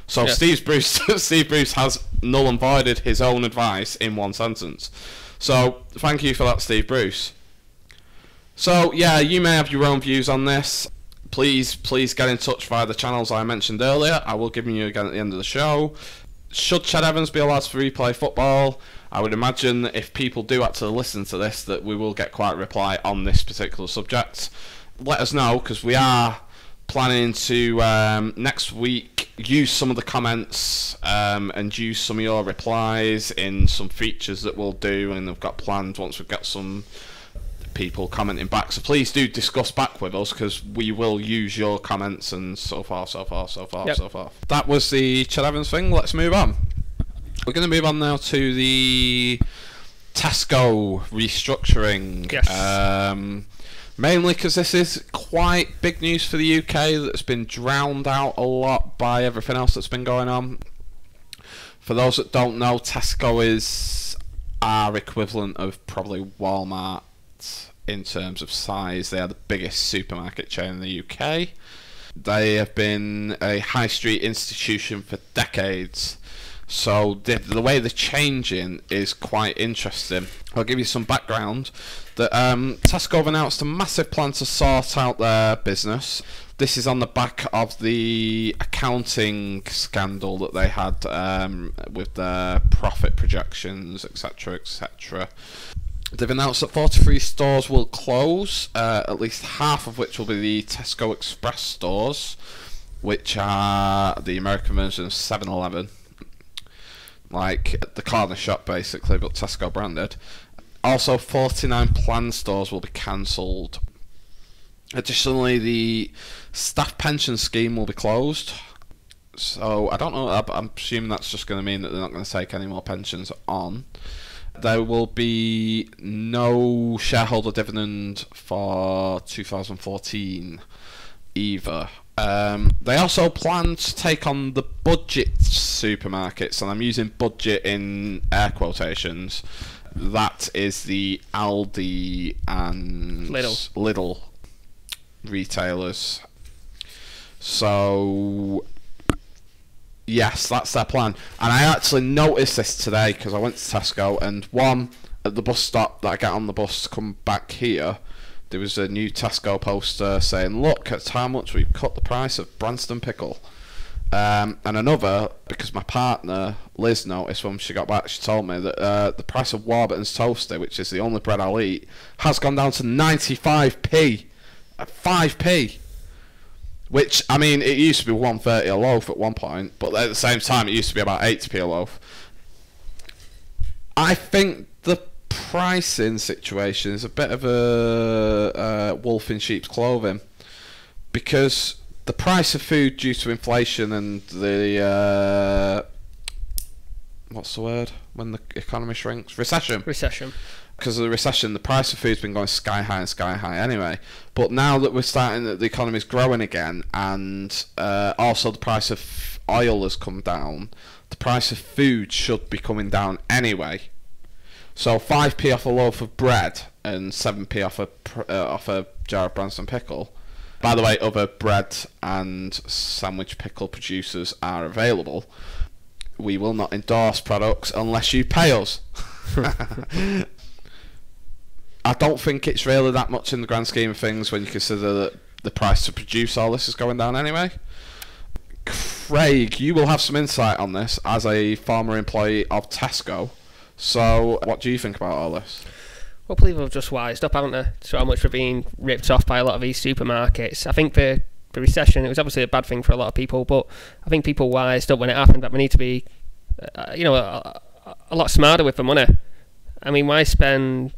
So yeah. Steve Bruce has null and voided his own advice in one sentence. So thank you for that, Steve Bruce. So yeah, you may have your own views on this. Please get in touch via the channels I mentioned earlier. I will give you again at the end of the show. Should Ched Evans be allowed to replay football? I would imagine that if people do actually listen to this, that we will get quite a reply on this particular subject. Let us know, because we are planning to next week use some of the comments and use some of your replies in some features that we'll do, and we've got planned once we've got some people commenting back. So please do discuss back with us, because we will use your comments and so forth. That was the Ched Evans thing. Let's move on. We're going to move on now to the Tesco restructuring. Yes. Mainly because this is quite big news for the UK that's been drowned out a lot by everything else that's been going on. For those that don't know, Tesco is our equivalent of probably Walmart in terms of size. They are the biggest supermarket chain in the UK. They have been a high street institution for decades. So the way they're changing is quite interesting. I'll give you some background. That Tesco have announced a massive plan to sort out their business. This is on the back of the accounting scandal that they had with their profit projections, etc., etc. They've announced that 43 stores will close, at least half of which will be the Tesco Express stores, which are the American version of 7-Eleven. Like the corner shop basically, but Tesco branded. Also 49 planned stores will be cancelled. Additionally, the staff pension scheme will be closed. So I don't know, I'm assuming that's just going to mean that they're not going to take any more pensions on. There will be no shareholder dividend for 2014. either. They also plan to take on the budget supermarkets, and I'm using budget in air quotations. That is the Aldi and Lidl retailers. So yes, that's their plan. And I actually noticed this today because I went to Tesco, and at the bus stop that I get on the bus to come back here, there was a new Tesco poster saying, look at how much we've cut the price of Branston pickle. And another, because my partner Liz noticed when she got back, she told me that the price of Warburton's Toasty, which is the only bread I'll eat, has gone down to 95p at 5p. Which, I mean, it used to be 130 a loaf at one point, but at the same time it used to be about 80p a loaf. I think the pricing situation is a bit of a wolf in sheep's clothing, because the price of food due to inflation and the what's the word when the economy shrinks? Recession. Because of the recession, the price of food's been going sky high anyway. But now that we're starting, that the economy's growing again, and also the price of oil has come down, the price of food should be coming down anyway. So 5p off a loaf of bread and 7p off a jar of Branston pickle. By the way, other bread and sandwich pickle producers are available. We will not endorse products unless you pay us. I don't think it's really that much in the grand scheme of things when you consider that the price to produce all this is going down anyway. Craig, you will have some insight on this as a former employee of Tesco. So, what do you think about all this? Well, people have just wised up, haven't they, to how much we're being ripped off by a lot of these supermarkets. I think the recession, it was obviously a bad thing for a lot of people, but I think people wised up when it happened that we need to be, a lot smarter with the money. I mean, why spend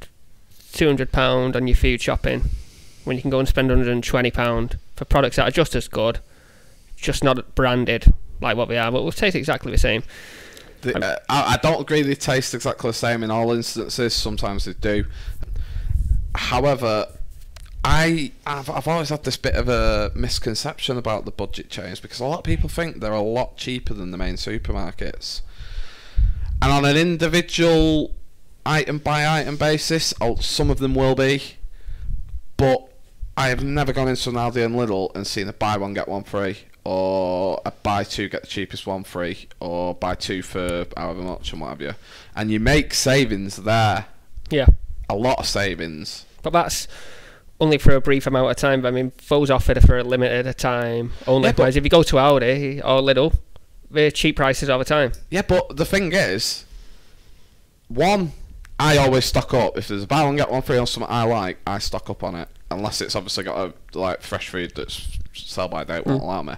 £200 on your food shopping when you can go and spend £120 for products that are just as good, just not branded like what they are, but will taste exactly the same. I don't agree they taste exactly the same in all instances. Sometimes they do. However, I've always had this bit of a misconception about the budget chains, because a lot of people think they're a lot cheaper than the main supermarkets, and on an individual item by item basis, some of them will be, but I have never gone into an Aldi and Lidl and seen a buy one get one free, or a buy two get the cheapest one free, or buy two for however much and what have you. And you make savings there. Yeah. A lot of savings. But that's only for a brief amount of time. I mean, those offered for a limited time only. Yeah, whereas if you go to Aldi or Lidl, they're cheap prices all the time. Yeah, but the thing is, one, I always stock up. If there's a buy one get one free on something I like, I stock up on it. Unless it's obviously got a fresh food that's sell by date won't allow me.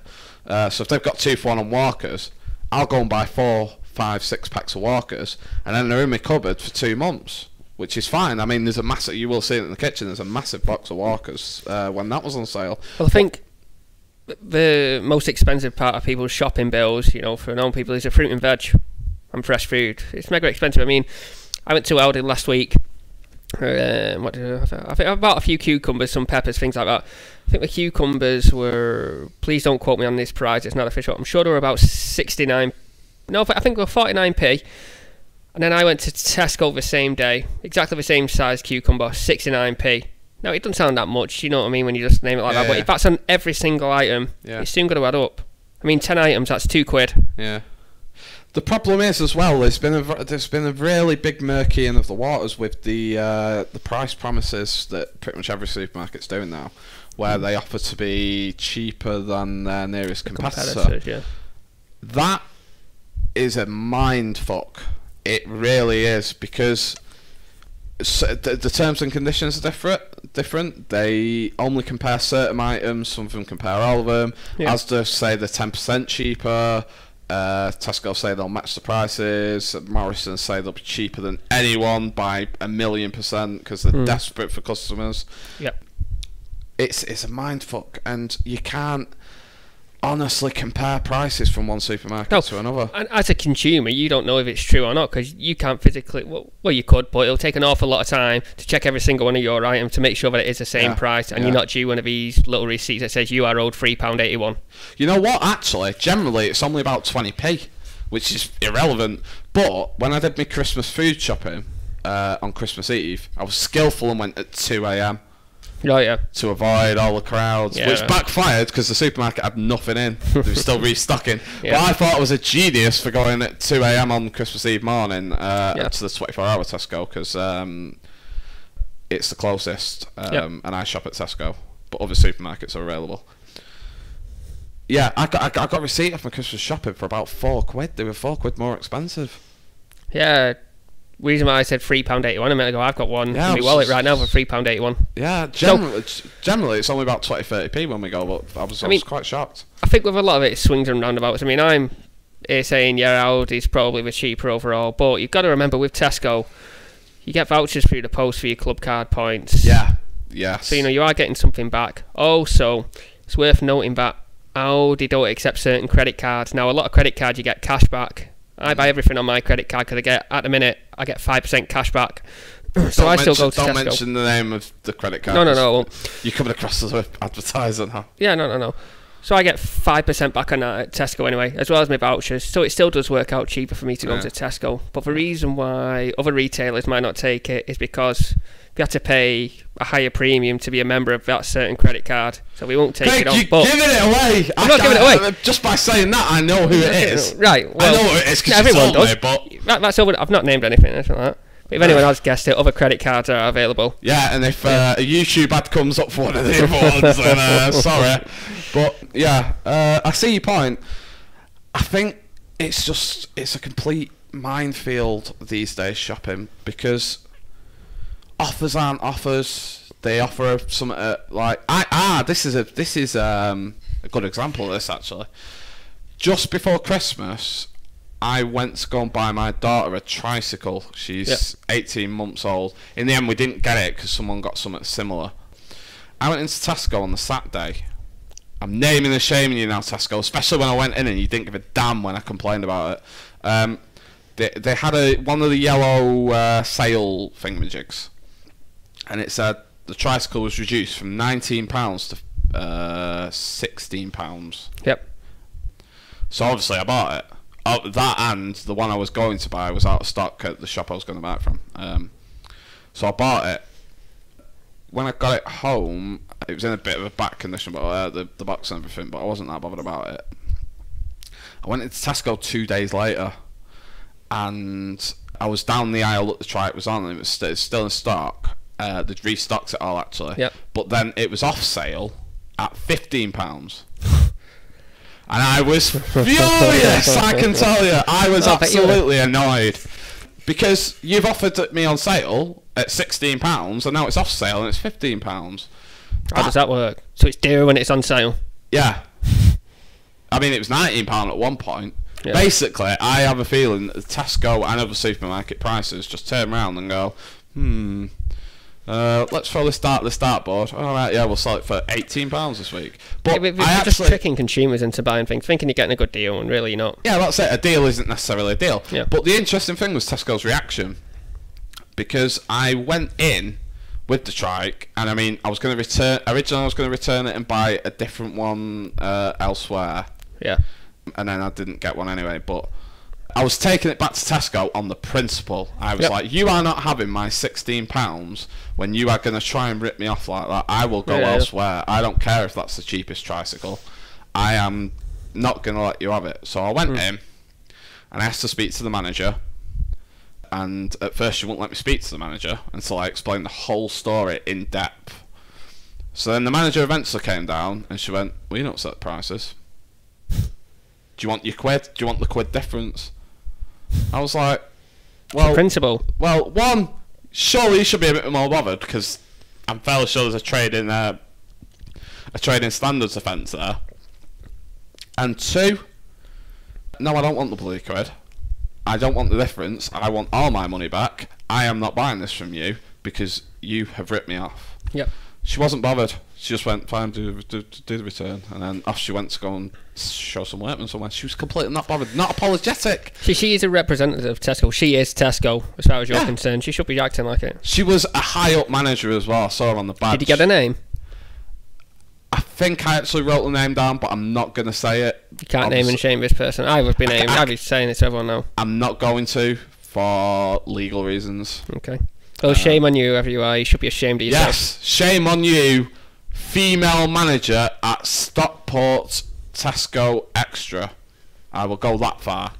So if they've got 2 for 1 on Walkers, I'll go and buy 4, 5, 6 packs of Walkers, and then they're in my cupboard for 2 months, which is fine. I mean, there's a massive, you will see it in the kitchen, there's a massive box of Walkers when that was on sale. Well, I think the most expensive part of people's shopping bills, for normal people, is the fruit and veg and fresh food. It's mega expensive. I mean, I went to Aldi last week. What did I think I bought a few cucumbers, some peppers, things like that. I think the cucumbers were, please don't quote me on this price, it's not official, I'm sure they were about 69, no, I think they were 49p. And then I went to Tesco the same day, exactly the same size cucumber, 69p. Now, it doesn't sound that much, you know what I mean, when you just name it like that, but if that's on every single item, it's soon going to add up. I mean, 10 items, that's £2. Yeah. The problem is as well, there's been a really big murkying of the waters with the price promises that pretty much every supermarket's doing now, where they offer to be cheaper than their nearest competitor. Yeah. That is a mind fuck. It really is, because the terms and conditions are different. They only compare certain items. Some of them compare all of them. Asda say they're 10% cheaper. Tesco say they'll match the prices. Morrison say they'll be cheaper than anyone by 1,000,000% because they're desperate for customers. Yep. It's a mind fuck, and you can't. honestly compare prices from one supermarket to another. And as a consumer, you don't know if it's true or not because you can't physically. Well, you could, but it'll take an awful lot of time to check every single one of your items to make sure that it is the same price, and you're not due one of these little receipts that says you are owed £3.81. You know what? Actually, generally, it's only about 20p, which is irrelevant. But when I did my Christmas food shopping on Christmas Eve, I was skillful and went at 2 a.m. Oh, yeah. to avoid all the crowds, which backfired because the supermarket had nothing in. They were still restocking. But I thought I was a genius for going at 2 a.m. on Christmas Eve morning to the 24-hour Tesco because it's the closest, and I shop at Tesco, but other supermarkets are available. Yeah, I got a receipt off my Christmas shopping for about £4. They were £4 more expensive. Yeah. Reason why I said £3.81 a minute ago, I've got one in my wallet right now for £3.81. Yeah, generally it's only about 20-30p when we go, but I was quite shocked. I think with a lot of it swings and roundabouts. I mean, I'm here saying Aldi's probably the cheaper overall, but you've got to remember with Tesco, you get vouchers through the post for your club card points. Yeah, yes. So you are getting something back. Also, it's worth noting that Aldi don't accept certain credit cards. Now, a lot of credit cards you get cash back. I buy everything on my credit card because at the minute I get 5% cash back. So I still go to Tesco. Don't mention the name of the credit card. No. You're coming across as an advertising, huh? Yeah, no. So I get 5% back on that at Tesco anyway, as well as my vouchers. So it still does work out cheaper for me to go to Tesco. But the reason why other retailers might not take it is because you have to pay a higher premium to be a member of that certain credit card. So we won't take it on. You're giving it away. I'm not giving it away. Just by saying that, I know who it is. Right. Well, I know who it is because everyone told does. Me, but that's over. I've not named anything like that. But if anyone has guessed it, other credit cards are available. Yeah, and if a YouTube ad comes up for one of the other ones, then sorry. But yeah, I see your point. I think it's a complete minefield these days shopping because offers aren't offers. They offer something like this is a good example of this actually. Just before Christmas, I went to go and buy my daughter a tricycle. She's 18 months old. In the end, we didn't get it because someone got something similar. I went into Tesco on the Saturday. I'm naming and shaming you now, Tesco, especially when I went in and you didn't give a damn when I complained about it. They had one of the yellow sale thingamajigs, and it said the tricycle was reduced from £19 to £16. Yep. So obviously I bought it. That and the one I was going to buy was out of stock at the shop I was going to buy it from. So I bought it. When I got it home, it was in a bit of a bad condition, but the box and everything, but I wasn't that bothered about it. I went into Tesco 2 days later, and I was down the aisle that the trike was on, and it was still in stock. They'd restocked it all, actually. Yep. But then it was off sale at £15. And I was furious, I can tell you. I was absolutely annoyed. Because you've offered it me on sale at £16 and now it's off sale and it's £15. How does that work? So it's dearer when it's on sale? Yeah. I mean, it was £19 at one point. Yeah. Basically, I have a feeling that Tesco and other supermarket prices just turn around and go, let's throw this dartboard. All right, yeah, we'll sell it for £18 this week. But they're just tricking consumers into buying things, thinking you're getting a good deal, and really you're not. Yeah, that's it. A deal isn't necessarily a deal. Yeah. But the interesting thing was Tesco's reaction, because I went in with the trike, and I mean, I was going to return. Originally, I was going to return it and buy a different one elsewhere. Yeah. And then I didn't get one anyway, but I was taking it back to Tesco on the principle. I was like, you are not having my £16 when you are going to try and rip me off like that. I will go elsewhere. I don't care if that's the cheapest tricycle. I am not going to let you have it. So I went in and I asked to speak to the manager. And at first she wouldn't let me speak to the manager until I explained the whole story in depth. So then the manager eventually came down and she went, well, you don't set the prices. Do you want your quid? Do you want the quid difference? I was like, well, principle. Well, one, surely you should be a bit more bothered because I'm fairly sure there's a trading standards offence there. And two, no, I don't want the bloody quid. I don't want the difference. I want all my money back. I am not buying this from you because you have ripped me off. Yep. She wasn't bothered. She just went, fine, do the return. And then off she went to go and show some workmen somewhere. She was completely not bothered, not apologetic. She is a representative of Tesco. She is Tesco, as far as you're concerned. She should be acting like it. She was a high-up manager as well. I saw her on the badge. Did you get her name? I think I actually wrote the name down, but I'm not going to say it. You can't name and shame this person. I would be naming. I'd be saying it to everyone now. I'm not going to, for legal reasons. Okay. Oh, shame on you, whoever you are. You should be ashamed of yourself. Yes, shame on you, female manager at Stockport Tesco Extra. I will go that far.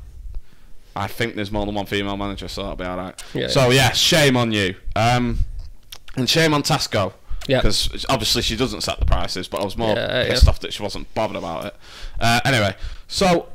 I think there's more than one female manager, so that'll be alright. Yeah, so, yeah, shame on you. And shame on Tesco. Yeah. Because obviously she doesn't set the prices, but I was more pissed off that she wasn't bothered about it. Anyway, so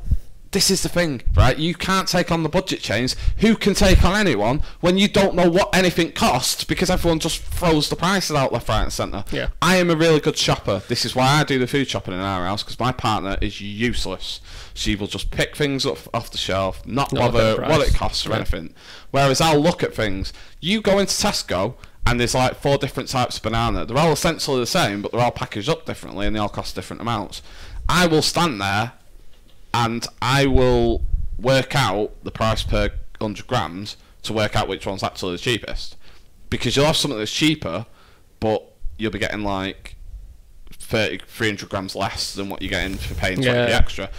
this is the thing, right? You can't take on the budget chains. Who can take on anyone when you don't know what anything costs, because everyone just throws the prices out left, right and centre? Yeah. I am a really good shopper. This is why I do the food shopping in our house, because my partner is useless. She will just pick things up off the shelf, not bother what it costs or anything. Whereas I'll look at things. You go into Tesco and there's like 4 different types of banana. They're all essentially the same, but they're all packaged up differently and they all cost different amounts. I will stand there and I will work out the price per 100 grams to work out which one's actually the cheapest. Because you'll have something that's cheaper, but you'll be getting like 300 grams less than what you're getting for paying 20 extra.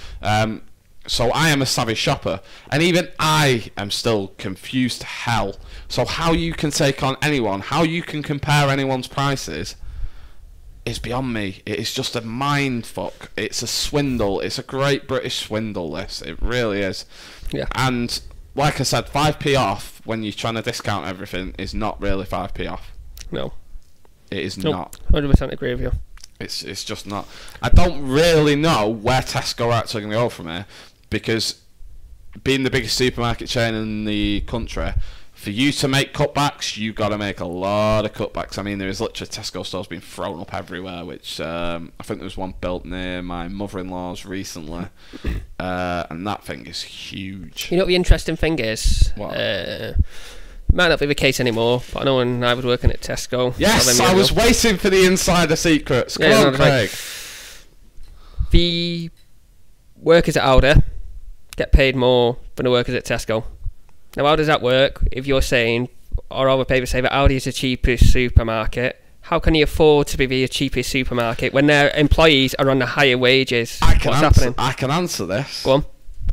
So I am a savvy shopper, and even I am still confused to hell. So how you can take on anyone, how you can compare anyone's prices, is beyond me. It is just a mind fuck. It's a swindle. It's a great British swindle, this. It really is. Yeah. And like I said, 5p off when you're trying to discount everything is not really 5p off. No. It is not. 100% agree with you. It's just not. I don't really know where Tesco are actually going to go from here, because being the biggest supermarket chain in the country, for you to make cutbacks, you've got to make a lot of cutbacks. I mean, there is literally Tesco stores being thrown up everywhere, which I think there was one built near my mother-in-law's recently, and that thing is huge. You know what the interesting thing is? What? Might not be the case anymore, but I know when I was working at Tesco. Yes, I was waiting for the insider secrets. Come on, Craig. The workers at Aldi get paid more than the workers at Tesco. Now, how does that work? If you're saying, or other papers say that Aldi is the cheapest supermarket, how can you afford to be the cheapest supermarket when their employees are on the higher wages? What's happening? I can answer this. Go on.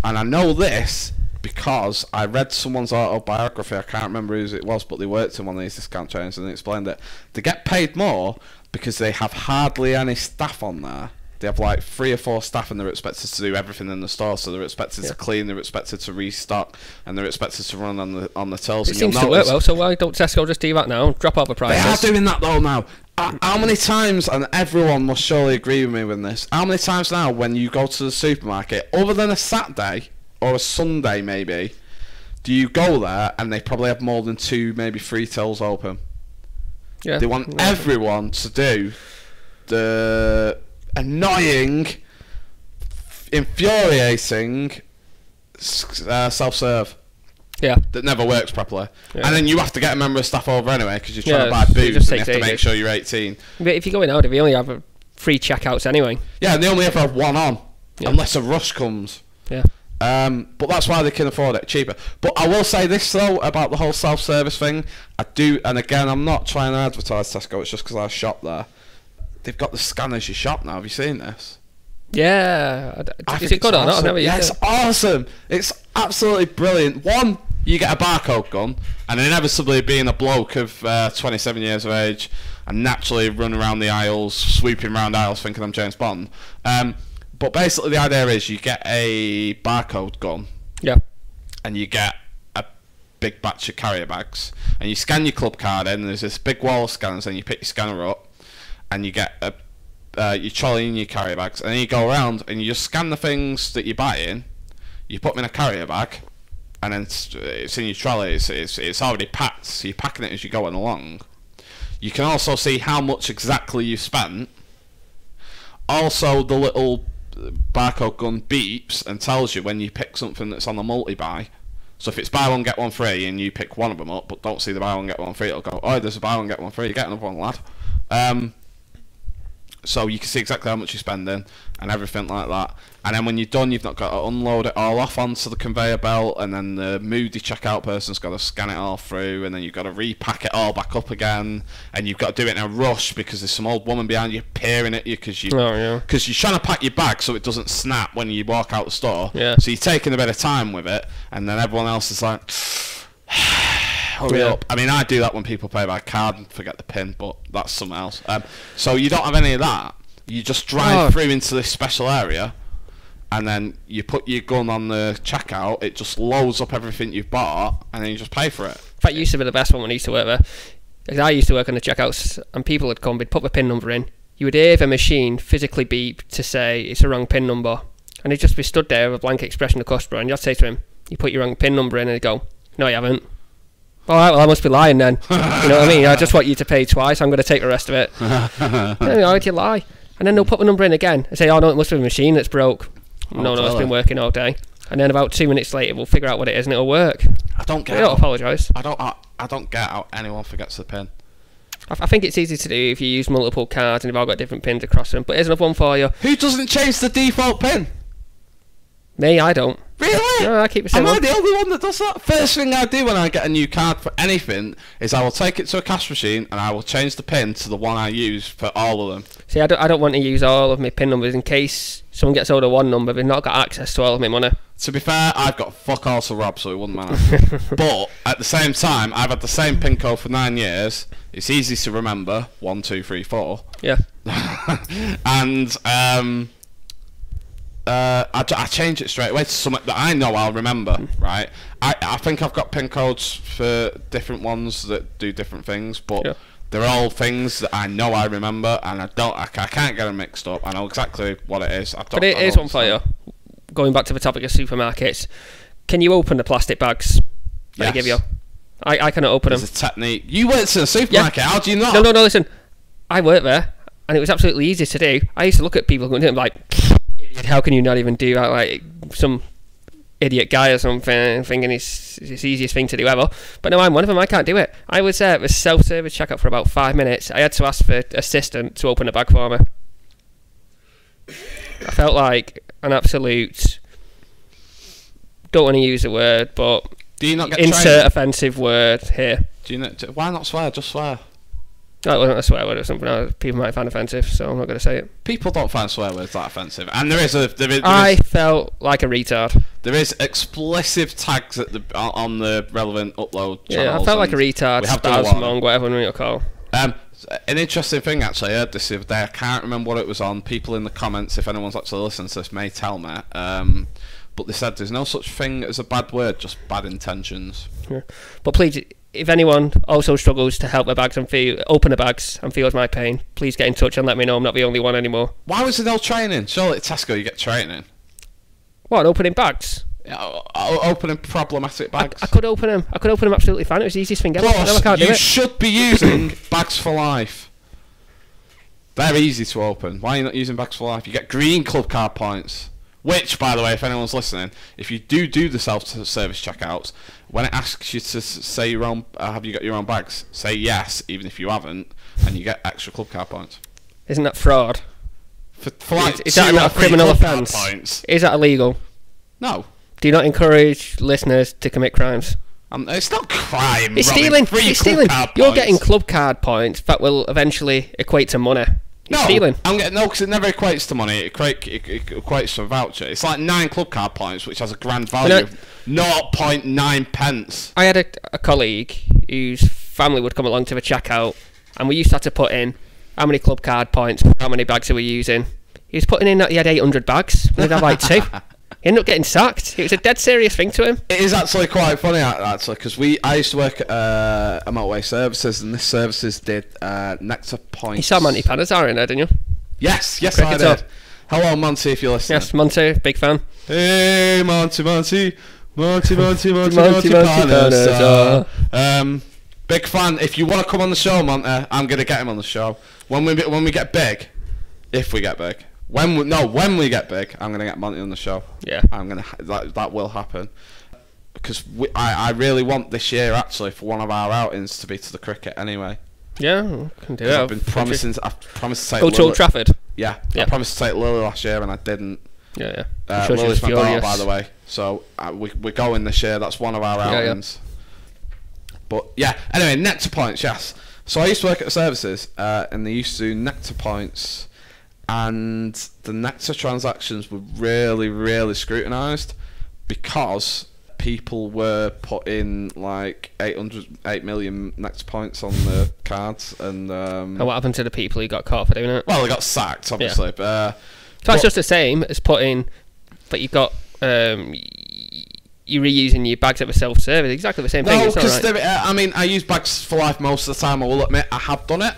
And I know this because I read someone's autobiography. I can't remember whose it was, but they worked in one of these discount chains and they explained it. They get paid more because they have hardly any staff on there. They have like 3 or 4 staff and they're expected to do everything in the store. So they're expected to clean, they're expected to restock, and they're expected to run on the tills. It seems to work well, so why don't Tesco just do that now? Drop all the prices. They are doing that though now. How many times, and everyone must surely agree with me with this, how many times now when you go to the supermarket, other than a Saturday or a Sunday maybe, do you go there and they probably have more than 2, maybe 3 tills open? Yeah. They want everyone to do the annoying, infuriating self-serve. Yeah. That never works properly. Yeah. And then you have to get a member of staff over anyway because you're trying to buy booze and you have to make sure you're 18. But if you go in Aldi, they only have 3 checkouts anyway. Yeah, and they only ever have 1 on unless a rush comes. Yeah. But that's why they can afford it cheaper. But I will say this though about the whole self-service thing. I do, and again, I'm not trying to advertise Tesco. It's just because I shop there. They've got the scan as you shop now. Have you seen this? Yeah. Is it good or not? I've never used it. It's awesome. It's absolutely brilliant. One, you get a barcode gun, and inevitably being a bloke of 27 years of age, and naturally run around the aisles, sweeping around aisles, thinking I'm James Bond. But basically, the idea is you get a barcode gun. Yeah. And you get a big batch of carrier bags, and you scan your club card in. And there's this big wall of scanners, and you pick your scanner up, and you get your trolley and your carrier bags, and then you go around and you just scan the things that you're buying. You put them in a carrier bag, and then it's in your trolley. It's already packed, so you're packing it as you're going along. You can also see how much exactly you spent. Also, the little barcode gun beeps and tells you when you pick something that's on the multi-buy. So if it's buy one get one free and you pick one of them up but don't see the buy one get one free, it'll go, oh, there's a buy one get one free, you get another one, lad. so you can see exactly how much you're spending and everything like that. And then when you're done, you've not got to unload it all off onto the conveyor belt, and then the moody checkout person's got to scan it all through, and then you've got to repack it all back up again, and you've got to do it in a rush because there's some old woman behind you peering at you because you're trying to pack your bag so it doesn't snap when you walk out the store. Yeah. So you're taking a bit of time with it, and then everyone else is like, hurry up. I mean, I do that when people pay by card and forget the PIN, but that's something else. So you don't have any of that. You just drive through into this special area, and then you put your gun on the checkout, it just loads up everything you've bought, and then you just pay for it. In fact, it used to be the best one when I used to work there. Because I used to work on the checkouts, and people would come, they'd put the PIN number in. You would hear the machine physically beep to say it's a wrong PIN number. And he'd just be stood there with a blank expression of the customer, and you'd say to him, you put your wrong PIN number in, and he'd go, no, you haven't. Alright, well, I must be lying then. You know what I mean? I just want you to pay twice, I'm going to take the rest of it. Why'd you lie? And then they'll put the number in again and say, oh no, it must be a machine that's broke. No, it's been working all day. And then about 2 minutes later, we'll figure out what it is and it'll work. I don't get. They don't apologise. I don't get how anyone forgets the PIN. I think it's easy to do if you use multiple cards and you've all got different pins across them. But here's another one for you. Who doesn't change the default PIN? Me, I don't. Really? No, I keep the same one. Am I the only one that does that? First thing I do when I get a new card for anything is I will take it to a cash machine and I will change the PIN to the one I use for all of them. See, I don't want to use all of my PIN numbers in case someone gets hold of one number. They've not got access to all of my money. To be fair, I've got fuck all to rob, so it wouldn't matter. But at the same time, I've had the same PIN code for 9 years. It's easy to remember. 1, 2, 3, 4. Yeah. And I change it straight away to something that I know I'll remember, right? I think I've got PIN codes for different ones that do different things, but they're all things that I know I remember, and I can't get them mixed up. I know exactly what it is. But it is one for you. Going back to the topic of supermarkets, can you open the plastic bags that they give you? I cannot open them. There's a technique. You worked in a supermarket, how do you not? No, listen. I worked there, and it was absolutely easy to do. I used to look at people going, like, how can you not even do that? Like some idiot guy or something, thinking it's the easiest thing to do ever. But no, I'm one of them. I can't do it. I was there at the self-service checkout for about 5 minutes. I had to ask for an assistant to open a bag for me. I felt like an absolute, don't want to use the word, but do you not get insert training? Offensive word here. Do you not, why not swear? Just swear. No, it wasn't a swear word or something people might find offensive, so I'm not going to say it. People don't find swear words that offensive, and I felt like a retard. There is explicit tags at on the relevant upload channels. Yeah, I felt like a retard, spasmong, whatever you want to call. An interesting thing, actually, I heard this the other day. I can't remember what it was on. People in the comments, if anyone's actually listening to this, may tell me. But they said there's no such thing as a bad word, just bad intentions. Yeah. But please, if anyone also struggles to help their bags and open the bags and feels my pain, please get in touch and let me know. I'm not the only one anymore. Why was there no training? Surely at Tesco you get training. What, opening bags? Opening problematic bags. I could open them. I could open them absolutely fine. It was the easiest thing ever. Plus, no, I can't do it. You should be using Bags for Life. They're easy to open. Why are you not using Bags for Life? You get green club card points. Which, by the way, if anyone's listening, if you do the self-service checkouts, when it asks you to say your own, have you got your own bags, say yes, even if you haven't, and you get extra club card points. Isn't that fraud? For like is that not a criminal offence? Is that illegal? No. Do you not encourage listeners to commit crimes? It's not crime. It's stealing. It's stealing. You're getting club card points that will eventually equate to money. No, stealing. Because it never equates to money. It equates to a voucher. It's like 9 club card points, which has a grand value of 0.9 pence. I had a colleague whose family would come along to the checkout, and we used to have to put in how many club card points, how many bags are we using. He was putting in that he had 800 bags. We'd have like 2. He ended up getting sacked. It was a dead serious thing to him. It is actually quite funny, actually, because I used to work at a motorway services, and this services did Nectar points. You saw Monty Panazar in there, didn't you? Yes, I did. Hello, Monty, if you're listening. Yes, Monty, big fan. Hey, Monty Panazar. Big fan. If you want to come on the show, Monty, I'm going to get him on the show. When we get big, if we get big. When we get big, I'm gonna get Monty on the show. Yeah, that will happen because I really want this year actually for one of our outings to be to the cricket anyway. Yeah, I can do 'Cause that. I've been promising. I've promised to take Go to Old Lily. Trafford. Yeah, Yeah. I promised to take Lily last year and I didn't. Yeah, yeah. I'm sure she Lily's was my daughter, furious. by the way. So we're going this year. That's one of our outings. But yeah, anyway, Nectar points. Yes. So I used to work at services, and they used to do Nectar points, and the Nectar transactions were really, really scrutinised because people were putting like 8 million Nectar points on the cards, and And what happened to the people who got caught for doing it? well, they got sacked, obviously. So that's just the same as putting, but you've got you're reusing your bags that were self-service. Exactly the same thing. No, It's all because right. I mean, I use Bags for Life most of the time. I will admit I have done it,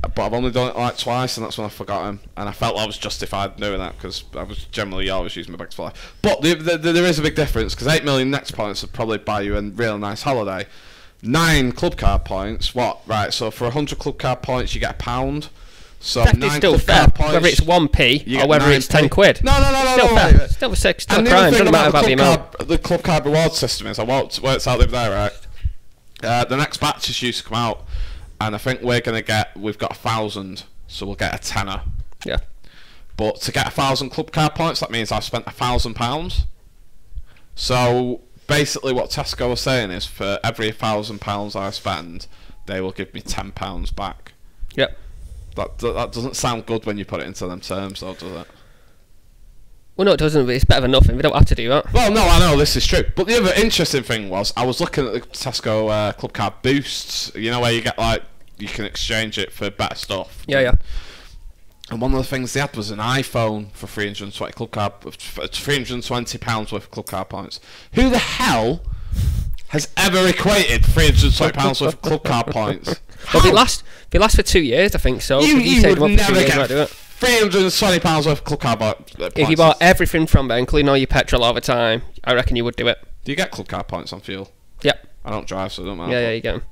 but I've only done it like twice, and that's when I forgot them. And I felt I was justified doing that because I was generally always using my Bags for Life. But there is a big difference because 8 million Next points would probably buy you a really nice holiday. 9 club card points. What? Right. So for 100 club card points, you get £1. So That 9 is still club fair, card points. whether it's 1p you or get whether it's 10 9p. quid. No, Still fair. wait. Still a And the crime. other thing Doesn't matter about the amount. the club card reward system is, I worked out the other day, right? The next batch is used to come out, and I think we've got 1,000, so we'll get a tenner. Yeah. But to get 1,000 club card points, that means I've spent £1,000. So basically, what Tesco was saying is, for every £1,000 I spend, they will give me £10 back. Yep. That doesn't sound good when you put it into them terms, though, does it? Well, no, it doesn't, but it's better than nothing. We don't have to do that. Well, no, I know this is true. But the other interesting thing was, I was looking at the Tesco club card boosts. You know, where you get like, you can exchange it for better stuff. Yeah, yeah. And one of the things they had was an iPhone for 320 club card, £320 worth of club card points. Who the hell has ever equated £320 worth of club card points? Well, they last for 2 years, I think so. You saved would them up for 2 never years, get might do it. £320 worth of club card points. If you bought everything from there, including all your petrol all the time, I reckon you would do it. Do you get club card points on fuel? Yep. I don't drive, so it don't matter. Yeah, you get them.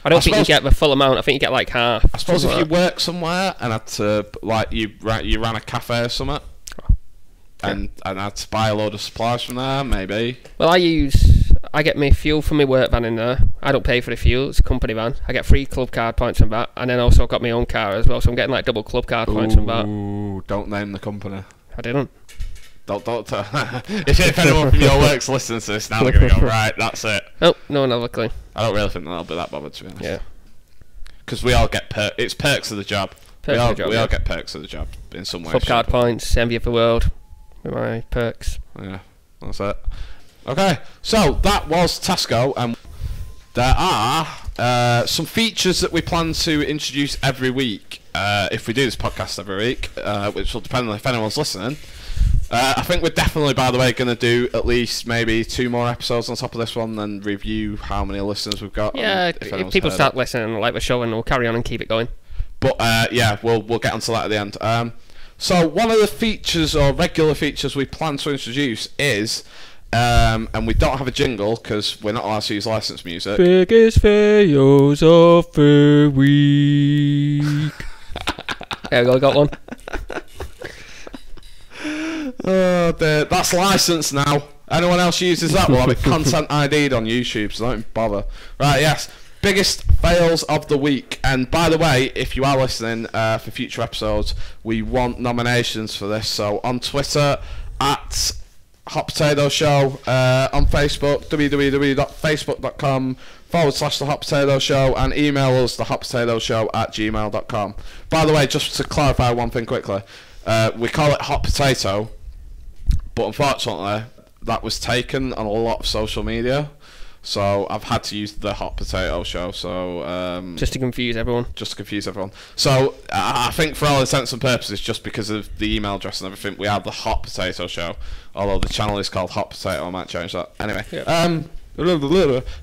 I don't think you get the full amount. I think you get like half. I suppose if you work somewhere and had to, like, you ran a cafe or something, and had to buy a load of supplies from there, maybe. Well, I get my fuel from my work van in there. I don't pay for the fuel, it's a company van. I get 3 club card points from that, and then also I've got my own car as well, so I'm getting like double club card points from that. Ooh, don't name the company. I didn't. Don't. if anyone from your work's listening to this now, they're going to go, right, that's it. Oh, no, not luckily. I don't really think they'll be that bothered, to be honest. Yeah. Because we all get it's perks of the job. We all get perks of the job in some way. Club card points, envy of the world, with my perks. Yeah, that's it. Okay, so that was Tesco, and there are some features that we plan to introduce every week, if we do this podcast every week, which will depend on if anyone's listening. I think we're definitely, by the way, going to do at least maybe 2 more episodes on top of this one, and review how many listeners we've got. Yeah, if people start listening, like the show, and we'll carry on and keep it going. But yeah, we'll get onto that at the end. So one of the features, or regular features, we plan to introduce is, and we don't have a jingle because we're not allowed to use licensed music. Biggest fails of the week. There we go, got one. Oh dear, that's licensed now. Anyone else uses that will have it content ID'd on YouTube, so don't even bother. Right, yes. Biggest fails of the week. And by the way, if you are listening for future episodes, we want nominations for this. So on Twitter, at Hot Potato Show, on Facebook, www.facebook.com/The Hot Potato Show, and email us, thehotpotatoshow@gmail.com. By the way, just to clarify one thing quickly, we call it Hot Potato, but unfortunately that was taken on a lot of social media, so I've had to use the Hot Potato Show. So just to confuse everyone. So I think for all intents and purposes, just because of the email address and everything, we have the Hot Potato Show. Although the channel is called Hot Potato, I might change that. Anyway, yep.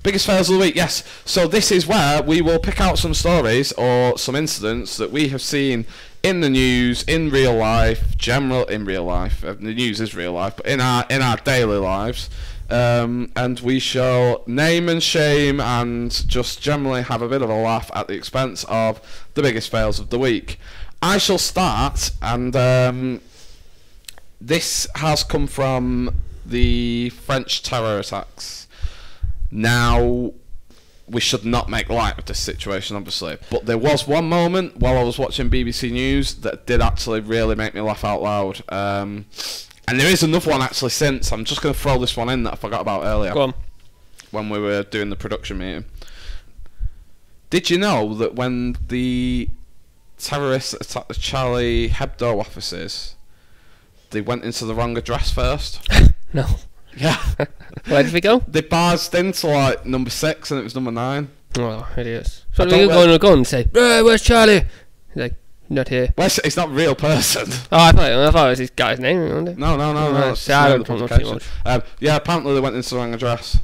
Biggest fails of the week. Yes. So this is where we will pick out some stories or some incidents that we have seen in the news, in real life, in real life. The news is real life, but in our daily lives. And we shall name and shame and just generally have a bit of a laugh at the expense of the biggest fails of the week. I shall start, and this has come from the French terror attacks. Now, we should not make light of this situation, obviously. But there was one moment while I was watching BBC News that did actually really make me laugh out loud. And there is another one actually since. I'm just going to throw this one in that I forgot about earlier. Go on. When we were doing the production meeting. Did you know that when the terrorists attacked the Charlie Hebdo offices, they went into the wrong address first? No. Yeah. Where did we go? They barged into like number 6 and it was number 9. Oh, idiots. So we go and say, hey, where's Charlie? He's like, not here. Well, it's not a real person. Oh, I thought it was this guy's name. Wasn't it? No. I don't know too much. Yeah, apparently they went into the wrong address,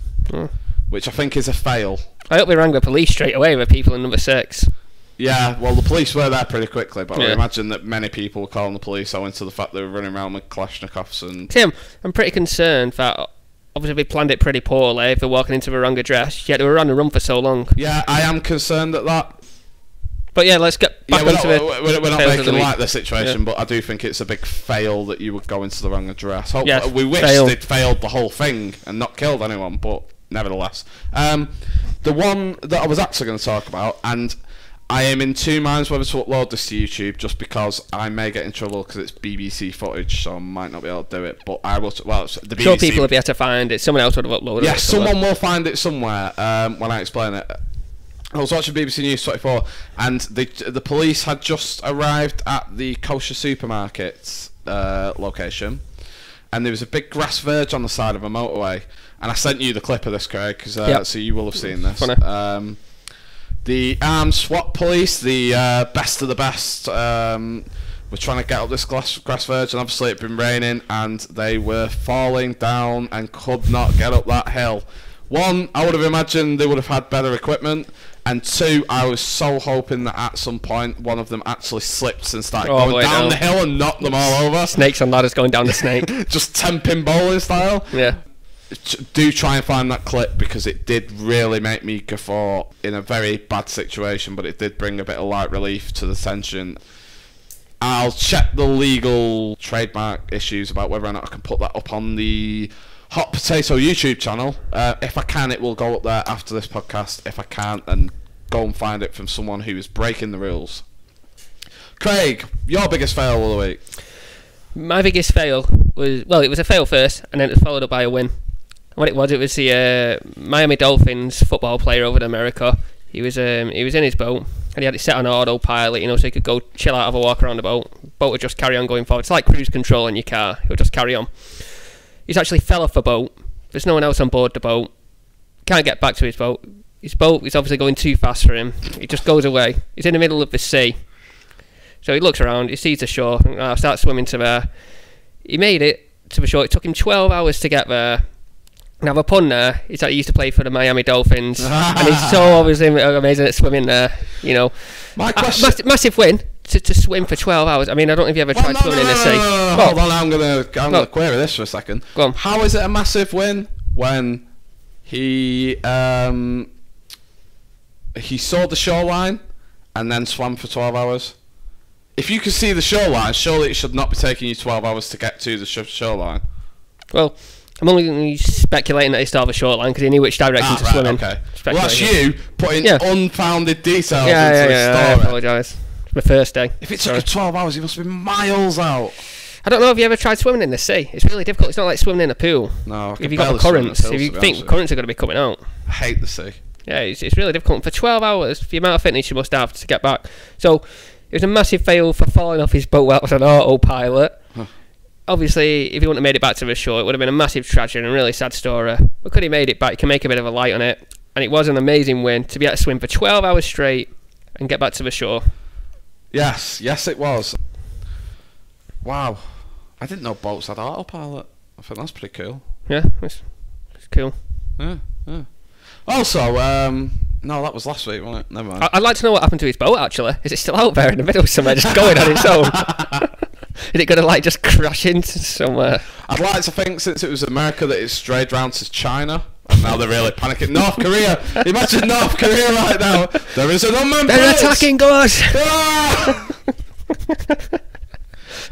which I think is a fail. I hope we rang the police straight away with people in number 6. Yeah, well, the police were there pretty quickly, but I imagine that many people were calling the police owing to the fact they were running around with Kalashnikovs and... Tim, I'm pretty concerned that obviously we planned it pretty poorly if they're walking into the wrong address, yet they were on the run for so long. Yeah, I am concerned at that. But yeah, let's get back onto it. We're not making light of the situation, but I do think it's a big fail that you would go into the wrong address. We wish they'd failed the whole thing and not killed anyone, but nevertheless. The one that I was actually going to talk about, and I am in two minds whether to upload this to YouTube, just because I may get in trouble because it's BBC footage, so I might not be able to do it. But I will. Well, it's the BBC. Sure, people will be able to find it. Someone else would have uploaded it. Yeah, someone will find it somewhere when I explain it. I was watching BBC News 24, and the police had just arrived at the kosher supermarket location, and there was a big grass verge on the side of a motorway. And I sent you the clip of this, Craig, because so you will have seen this. The armed SWAT police, the best of the best, were trying to get up this grass verge, and obviously it had been raining, and they were falling down and could not get up that hill. One, I would have imagined they would have had better equipment, and two, I was so hoping that at some point one of them actually slipped and started going down the hill and knocked them all over. Snakes on ladders going down the snake. Just 10-pin bowling style. Yeah. Do try and find that clip, because it did really make me guffaw in a very bad situation, but it did bring a bit of light relief to the tension. I'll check the legal trademark issues about whether or not I can put that up on the Hot Potato YouTube channel. If I can, it will go up there after this podcast. If I can't, then go and find it from someone who is breaking the rules. Craig, your biggest fail of the week. My biggest fail was, well, it was a fail first, and then it was followed up by a win. What it was the Miami Dolphins football player over in America. He was in his boat, and he had it set on autopilot, so he could go chill out, have a walk around the boat. Boat would just carry on going forward. It's like cruise control in your car. It would just carry on. He's actually fell off the boat. There's no one else on board the boat. Can't get back to his boat. His boat is obviously going too fast for him. He just goes away. He's in the middle of the sea. So he looks around, he sees the shore, and starts swimming to there. He made it to the shore. It took him 12 hours to get there. Now, the pun there is that he used to play for the Miami Dolphins, and he's so obviously amazing at swimming there, My question... Massive win to swim for 12 hours. I mean, I don't know if you ever tried swimming in the sea. Hold on, I'm gonna query this for a second. Go on. How is it a massive win when he saw the shoreline and then swam for 12 hours? If you can see the shoreline, surely it should not be taking you 12 hours to get to the shoreline. Well, I'm only speculating that he started the shoreline because he knew which direction to swim in. Okay. Well, that's you putting unfounded details into the story. I apologise. It's my first day. If it took you 12 hours, you must be miles out. I don't know if you ever tried swimming in the sea. It's really difficult. It's not like swimming in a pool. No, if you've got the currents, if you think currents are going to be coming out. I hate the sea. Yeah, it's really difficult. For 12 hours, for the amount of fitness you must have to get back. So, it was a massive fail for falling off his boat while it was on autopilot. Obviously, if he wouldn't have made it back to the shore, it would have been a massive tragedy and a really sad story. But because he made it back, he can make a bit of a light on it. And it was an amazing win to be able to swim for 12 hours straight and get back to the shore. Yes, it was. Wow. I didn't know boats had autopilot. I think that's pretty cool. Yeah, it's cool. Yeah. Also, no, that was last week, wasn't it? Never mind. I'd like to know what happened to his boat, actually. Is it still out there in the middle somewhere, just going on its own? Is it going to, just crash into somewhere? I'd like to think, since it was America, that it's strayed round to China. And now they're really panicking. North Korea! Imagine North Korea right now! There is an unmanned They're attacking us!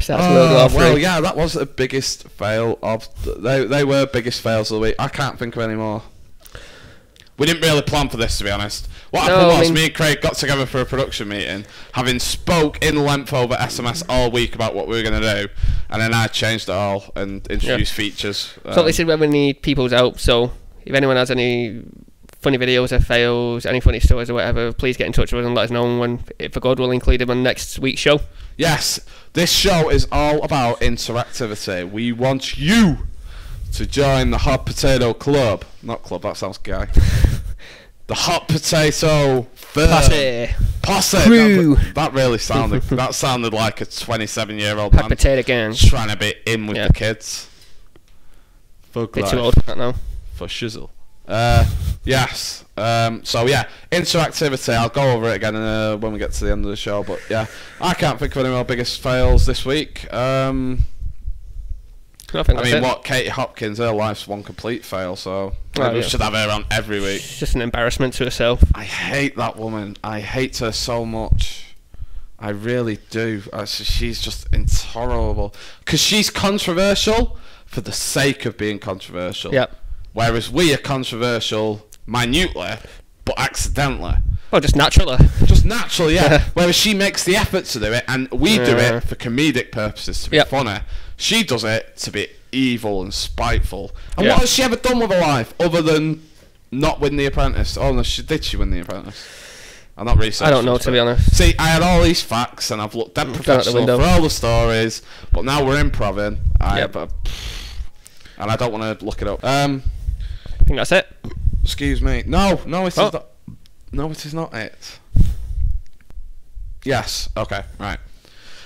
Well, yeah, that was the biggest fail of... They were biggest fails of the week. I can't think of any more. We didn't really plan for this, to be honest. What happened was me and Craig got together for a production meeting, having spoke in length over SMS all week about what we were going to do, and then I changed it all and introduced features. So this is where we need people's help. So if anyone has any funny videos or fails, any funny stories or whatever, please get in touch with us and let us know. And if for God, we'll include them on next week's show. Yes, this show is all about interactivity. We want you to join the Hot Potato Club. Not club, that sounds gay. The Hot Potato Posse Crew. That really sounded that sounded like a 27-year-old Hot man Potato Gang trying to be in with the kids. Bit too old for that now. For shizzle. Yes. So yeah, interactivity. I'll go over it again when we get to the end of the show. But yeah, I can't think of any more biggest fails this week. I mean, Katie Hopkins, her life's one complete fail, so we should have her on every week. She's just an embarrassment to herself. I hate that woman. I hate her so much. I really do. She's just intolerable. Because she's controversial for the sake of being controversial. Yep. Whereas we are controversial minutely, but accidentally. Oh, just naturally. Just naturally, yeah. Whereas she makes the effort to do it, and we do it for comedic purposes to be funny. She does it to be evil and spiteful. And what has she ever done with her life other than not win The Apprentice? Oh no, did she win The Apprentice? I'm not researching. I don't know, to be honest. See, I had all these facts and I've looked dead professional for all the stories, but now we're improving. And I don't want to look it up. I think that's it. Excuse me. No, it is not. No, it is not it. Yes. Okay. Right.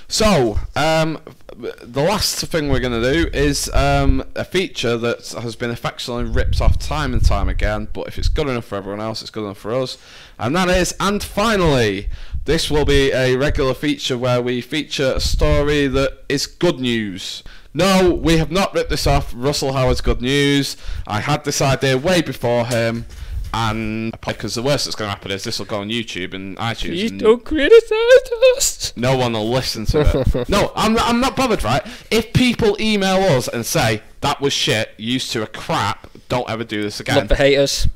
So, the last thing we're going to do is a feature that has been affectionately ripped off time and time again, but if it's good enough for everyone else, it's good enough for us. And that is, and finally, this will be a regular feature where we feature a story that is good news. No, we have not ripped this off Russell Howard's good news. I had this idea way before him. And because the worst that's going to happen is this will go on YouTube and iTunes. Please don't criticize us. No one will listen to it. No, I'm not bothered, right? If people email us and say that was shit, used to a crap, don't ever do this again. Look for haters.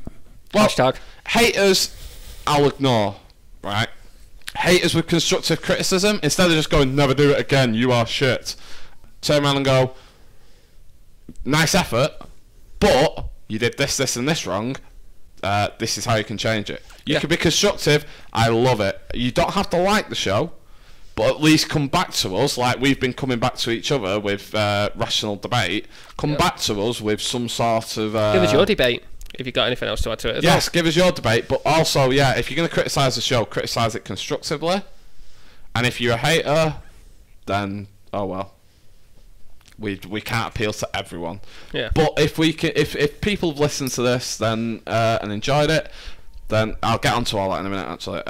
Well, hashtag. Haters, I'll ignore, right? Haters with constructive criticism, instead of just going never do it again, you are shit. Turn around and go, nice effort, but you did this, this, and this wrong. This is how you can change it. You can be constructive. I love it. You don't have to like the show, but at least come back to us like we've been coming back to each other with rational debate. Come back to us with some sort of... give us your debate if you've got anything else to add to it as well. Yes, give us your debate, but also, yeah, if you're going to criticise the show, criticise it constructively. And if you're a hater, then, oh well. We can't appeal to everyone. Yeah. But if we can, if people have listened to this then and enjoyed it, then I'll get onto all that in a minute actually.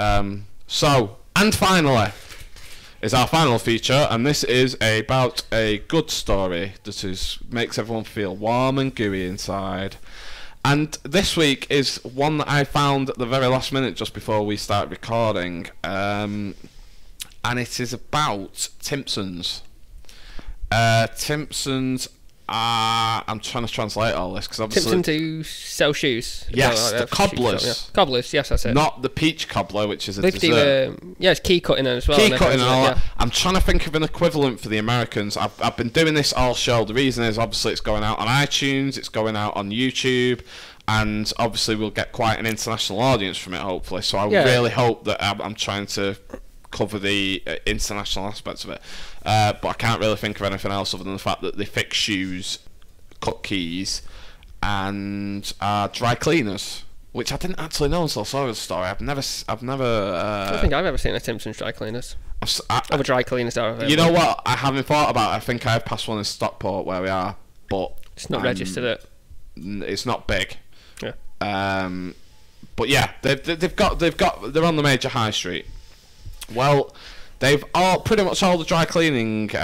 So, and finally is our final feature, and this is about a good story that makes everyone feel warm and gooey inside. And this week is one that I found at the very last minute just before we start recording, and it is about Timpsons. Timpsons are... I'm trying to translate all this because obviously... Timpsons who sell shoes. Yes, the cobblers. Yeah. Cobblers, yes, that's it. Not the peach cobbler, which is a dessert. It's key cutting as well. Key cutting and all that. I'm trying to think of an equivalent for the Americans. I've been doing this all show. The reason is obviously it's going out on iTunes, it's going out on YouTube, and obviously we'll get quite an international audience from it, hopefully. So I really hope that I'm trying to cover the international aspects of it. But I can't really think of anything else other than the fact that they fix shoes, cut keys, and are dry cleaners, which I didn't actually know until I saw the story. I've never. I don't think I've ever seen a Timpsons dry cleaners. Of a dry cleaner store. You know what? I haven't thought about it. I think I've passed one in Stockport where we are, but it's not registered it. It's not big. Yeah. But yeah, they're on the major high street. Well, they've pretty much all the dry cleaning shops,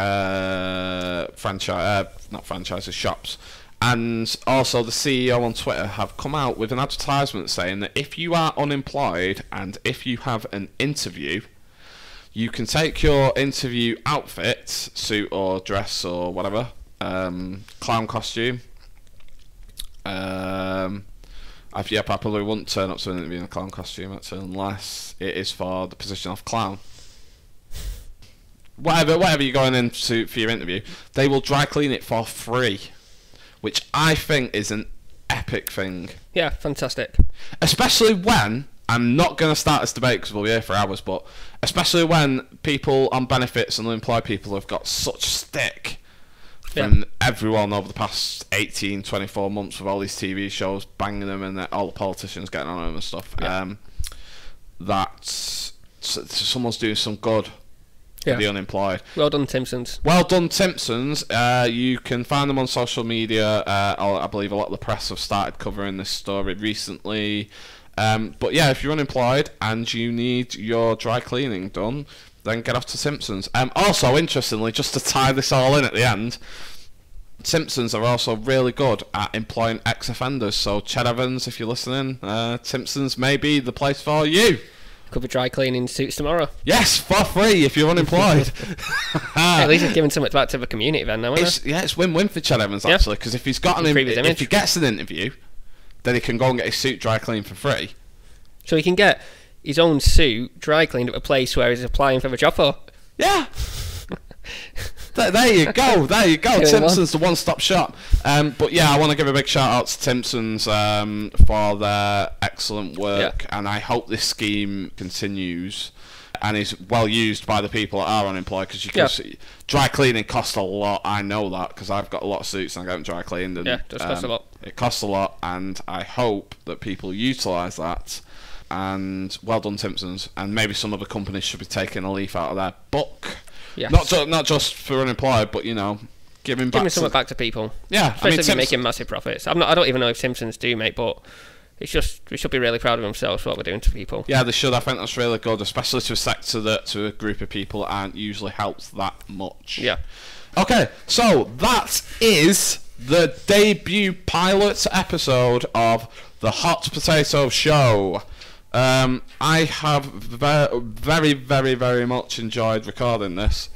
and also the CEO on Twitter have come out with an advertisement saying that if you are unemployed and if you have an interview, you can take your interview outfit, suit or dress or whatever, clown costume, I probably wouldn't turn up to an interview in a clown costume actually, unless it is for the position of clown. Whatever you're going into for your interview, they will dry clean it for free, which I think is an epic thing. Yeah, fantastic. Especially when, I'm not going to start this debate because we'll be here for hours, but especially when people on benefits and unemployed people have got such stick from everyone over the past 18, 24 months with all these TV shows banging them and all the politicians getting on them and stuff, that someone's doing some good for the unemployed. Well done, Timpsons. Well done, Timpsons. You can find them on social media. I believe a lot of the press have started covering this story recently. But yeah, if you're unemployed and you need your dry cleaning done, then get off to Simpsons. Also, interestingly, just to tie this all in at the end, Simpsons are also really good at employing ex-offenders. So, Ched Evans, if you're listening, Simpsons may be the place for you. Could be dry cleaning suits tomorrow. Yes, for free if you're unemployed. At least he's giving something back to the community then, now, isn't it? Yeah, it's win-win for Ched Evans actually, because if he's got if he gets an interview, then he can go and get his suit dry cleaned for free. So he can get his own suit dry cleaned at a place where he's applying for the job for. Yeah. There you go. Timpson's the one-stop shop. But yeah, I want to give a big shout out to Timpson's for their excellent work, and I hope this scheme continues and is well used by the people that are unemployed, because you can see dry cleaning costs a lot. I know that because I've got a lot of suits and I get them dry cleaned, and it does cost a lot. It costs a lot, and I hope that people utilise that. And well done, Timpsons, and maybe some other companies should be taking a leaf out of their book. Yes. Not just for unemployed, but giving something back to people. Yeah, especially if you're making massive profits. I don't even know if Simpsons do, mate, but it's just we should be really proud of themselves for what we're doing to people. Yeah, they should. I think that's really good, especially to a sector to a group of people that aren't usually helped that much. Yeah. Okay, so that is the debut pilot episode of the Hot Potato Show. I have very, very, very much enjoyed recording this.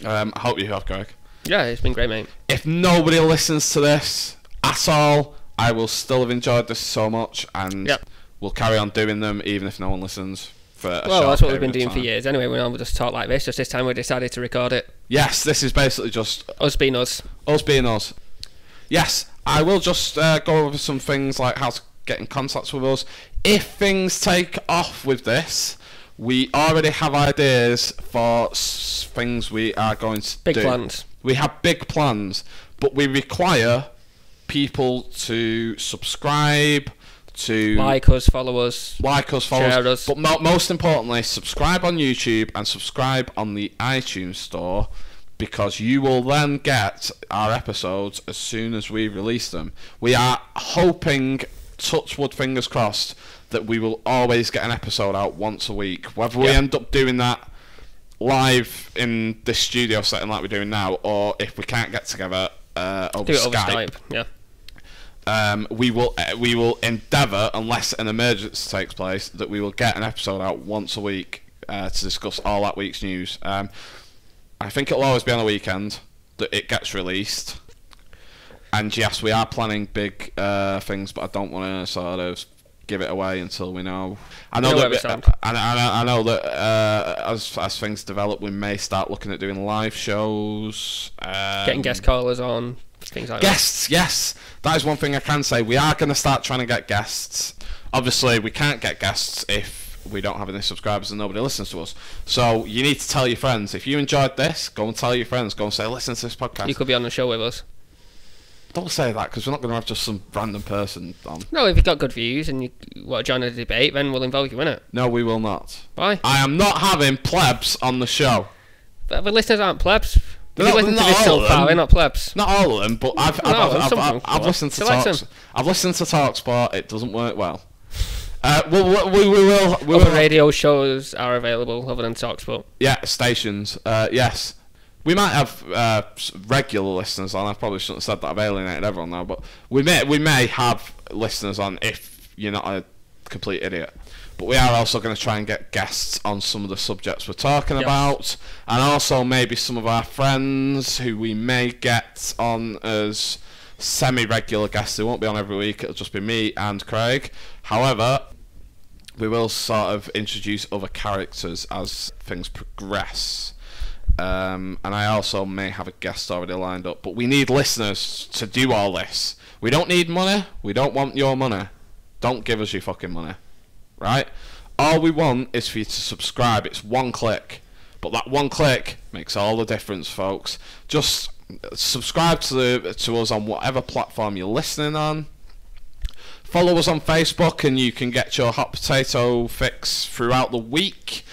I hope you have, Craig. Yeah, it's been great, mate. If nobody listens to this at all, I will still have enjoyed this so much, and we'll carry on doing them even if no one listens. Well, that's what we've been doing for years anyway. We normally just talk like this. Just this time we decided to record it. Yes, this is basically just us being us. Us being us. Yes, I will just go over some things like how to get in contact with us. If things take off with this, we already have ideas for things we are going to do. Big plans. We have big plans, but we require people to subscribe, to like us, follow us, share us. But most importantly, subscribe on YouTube and subscribe on the iTunes store, because you will then get our episodes as soon as we release them. We are hoping, touch wood, fingers crossed, that we will always get an episode out once a week. Whether we end up doing that live in this studio setting like we're doing now, or if we can't get together over Skype. We will endeavour, unless an emergency takes place, that we will get an episode out once a week to discuss all that week's news. I think it'll always be on a weekend that it gets released. And yes, we are planning big things, but I don't want to sort of give it away until we know. I know that as things develop, we may start looking at doing live shows, getting guest callers on, things like guests. Yes, that is one thing I can say. We are going to start trying to get guests. Obviously, we can't get guests if we don't have any subscribers and nobody listens to us. So you need to tell your friends. If you enjoyed this, go and tell your friends. Go and say, listen to this podcast. You could be on the show with us. Don't say that, because we're not going to have just some random person on. No, if you've got good views and you want to join a debate, then we'll involve you in it. No, we will not. Why? I am not having plebs on the show. But the listeners aren't plebs. If you listen to this so far, they're not plebs. Not all of them, but I've listened to Talks. I've listened to Talksport. It doesn't work well. We will. Other radio shows are available other than Talksport. Yeah, stations. Yes. We might have regular listeners on. I probably shouldn't have said that. I've alienated everyone now, but we may have listeners on if you're not a complete idiot. But we are also going to try and get guests on some of the subjects we're talking about, and also maybe some of our friends who we may get on as semi-regular guests. They won't be on every week. It'll just be me and Craig. However, we will sort of introduce other characters as things progress. And I also may have a guest already lined up. But we need listeners to do all this. We don't need money. We don't want your money. Don't give us your fucking money. Right? All we want is for you to subscribe. It's one click. But that one click makes all the difference, folks. Just subscribe to us on whatever platform you're listening on. Follow us on Facebook and you can get your hot potato fix throughout the week.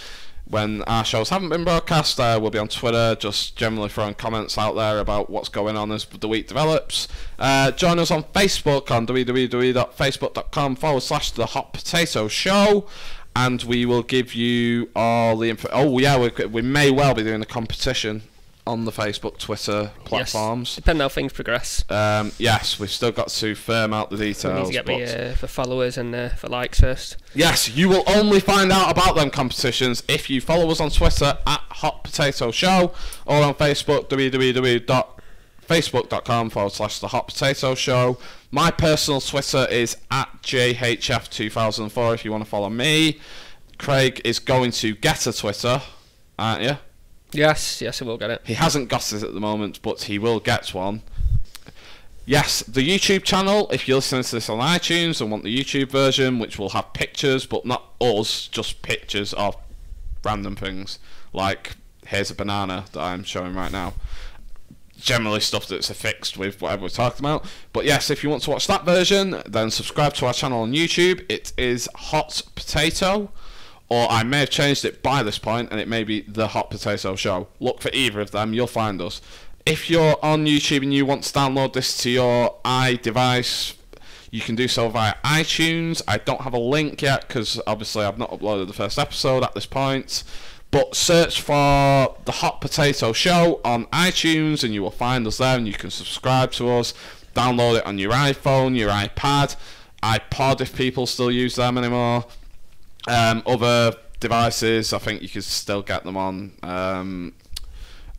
When our shows haven't been broadcast, we'll be on Twitter, just generally throwing comments out there about what's going on as the week develops. Join us on Facebook on www.facebook.com/The Hot Potato Show, and we will give you all the info. Oh yeah, we may well be doing a competition on the Facebook, Twitter platforms. Yes, depending how things progress. Yes, we've still got to firm out the details. We need to get me for followers and for likes first. Yes, you will only find out about them competitions if you follow us on Twitter at Hot Potato Show, or on Facebook, www.facebook.com/The Hot Potato Show. My personal Twitter is at JHF2004 if you want to follow me. Craig is going to get a Twitter, aren't you? Yes, I will get it. He hasn't got it at the moment, but he will get one. Yes, the YouTube channel, if you're listening to this on iTunes and want the YouTube version, which will have pictures, but not us, just pictures of random things. Like, here's a banana that I'm showing right now. Generally stuff that's affixed with whatever we're talking about. But yes, if you want to watch that version, then subscribe to our channel on YouTube. It is Hot Potato. Or I may have changed it by this point, and it may be The Hot Potato Show. Look for either of them, you'll find us. If you're on YouTube and you want to download this to your iDevice, you can do so via iTunes. I don't have a link yet, because obviously I've not uploaded the first episode at this point. But search for The Hot Potato Show on iTunes, and you will find us there, and you can subscribe to us. Download it on your iPhone, your iPad, iPod if people still use them anymore. Other devices, I think you can still get them on.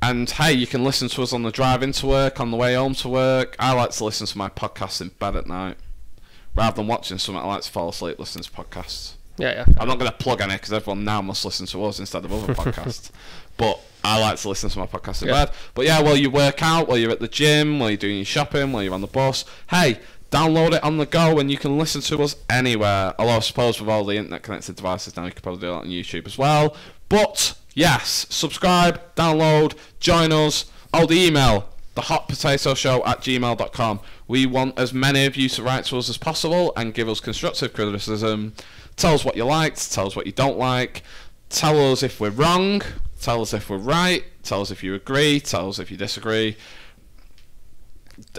And hey, you can listen to us on the drive into work, on the way home to work. I like to listen to my podcasts in bed at night. Rather than watching something, I like to fall asleep listening to podcasts. Yeah. I'm not going to plug any because everyone now must listen to us instead of other podcasts. But I like to listen to my podcast in bed. But yeah, while you work out, while you're at the gym, while you're doing your shopping, while you're on the bus, hey, download it on the go and you can listen to us anywhere. Although I suppose with all the internet connected devices now, you could probably do that on YouTube as well. But yes, subscribe, download, join us. Oh, the email, thehotpotatoshow@gmail.com. We want as many of you to write to us as possible and give us constructive criticism. Tell us what you liked, tell us what you don't like. Tell us if we're wrong, tell us if we're right, tell us if you agree, tell us if you disagree.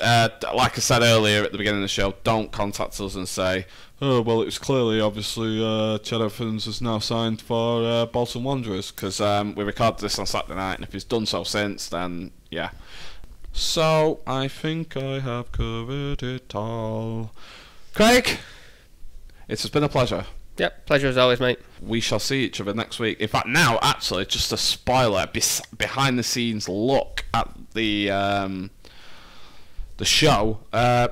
Like I said earlier at the beginning of the show, don't contact us and say, oh, well, it was clearly, obviously, Chad Evans is now signed for Bolton Wanderers, because we recorded this on Saturday night, and if he's done so since, then, yeah. So, I think I have covered it all. Craig, it has been a pleasure. Yep, pleasure as always, mate. We shall see each other next week. In fact, now, actually, just a spoiler, behind-the-scenes look at the show,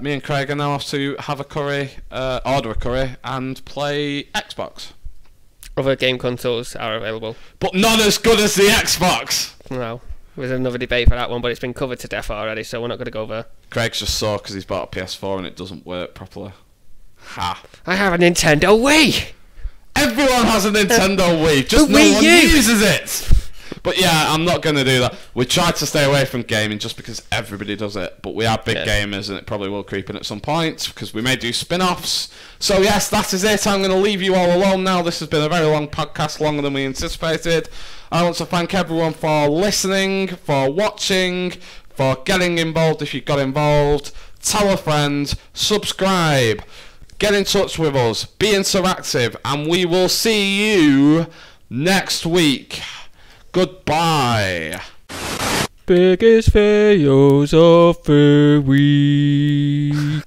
me and Craig are now off to have a curry, order a curry, and play Xbox. Other game consoles are available, but not as good as the Xbox. No, there's another debate for that one, but it's been covered to death already, so we're not going to go there. Craig's just sore because he's bought a PS4 and it doesn't work properly. Ha! I have a Nintendo Wii. Everyone has a Nintendo Wii, just no one uses it. But yeah, I'm not going to do that. We tried to stay away from gaming just because everybody does it. But we are big gamers and it probably will creep in at some point because we may do spin-offs. So yes, that is it. I'm going to leave you all alone now. This has been a very long podcast, longer than we anticipated. I want to thank everyone for listening, for watching, for getting involved if you got involved. Tell a friend, subscribe, get in touch with us, be interactive, and we will see you next week. Goodbye. Biggest fails of the week.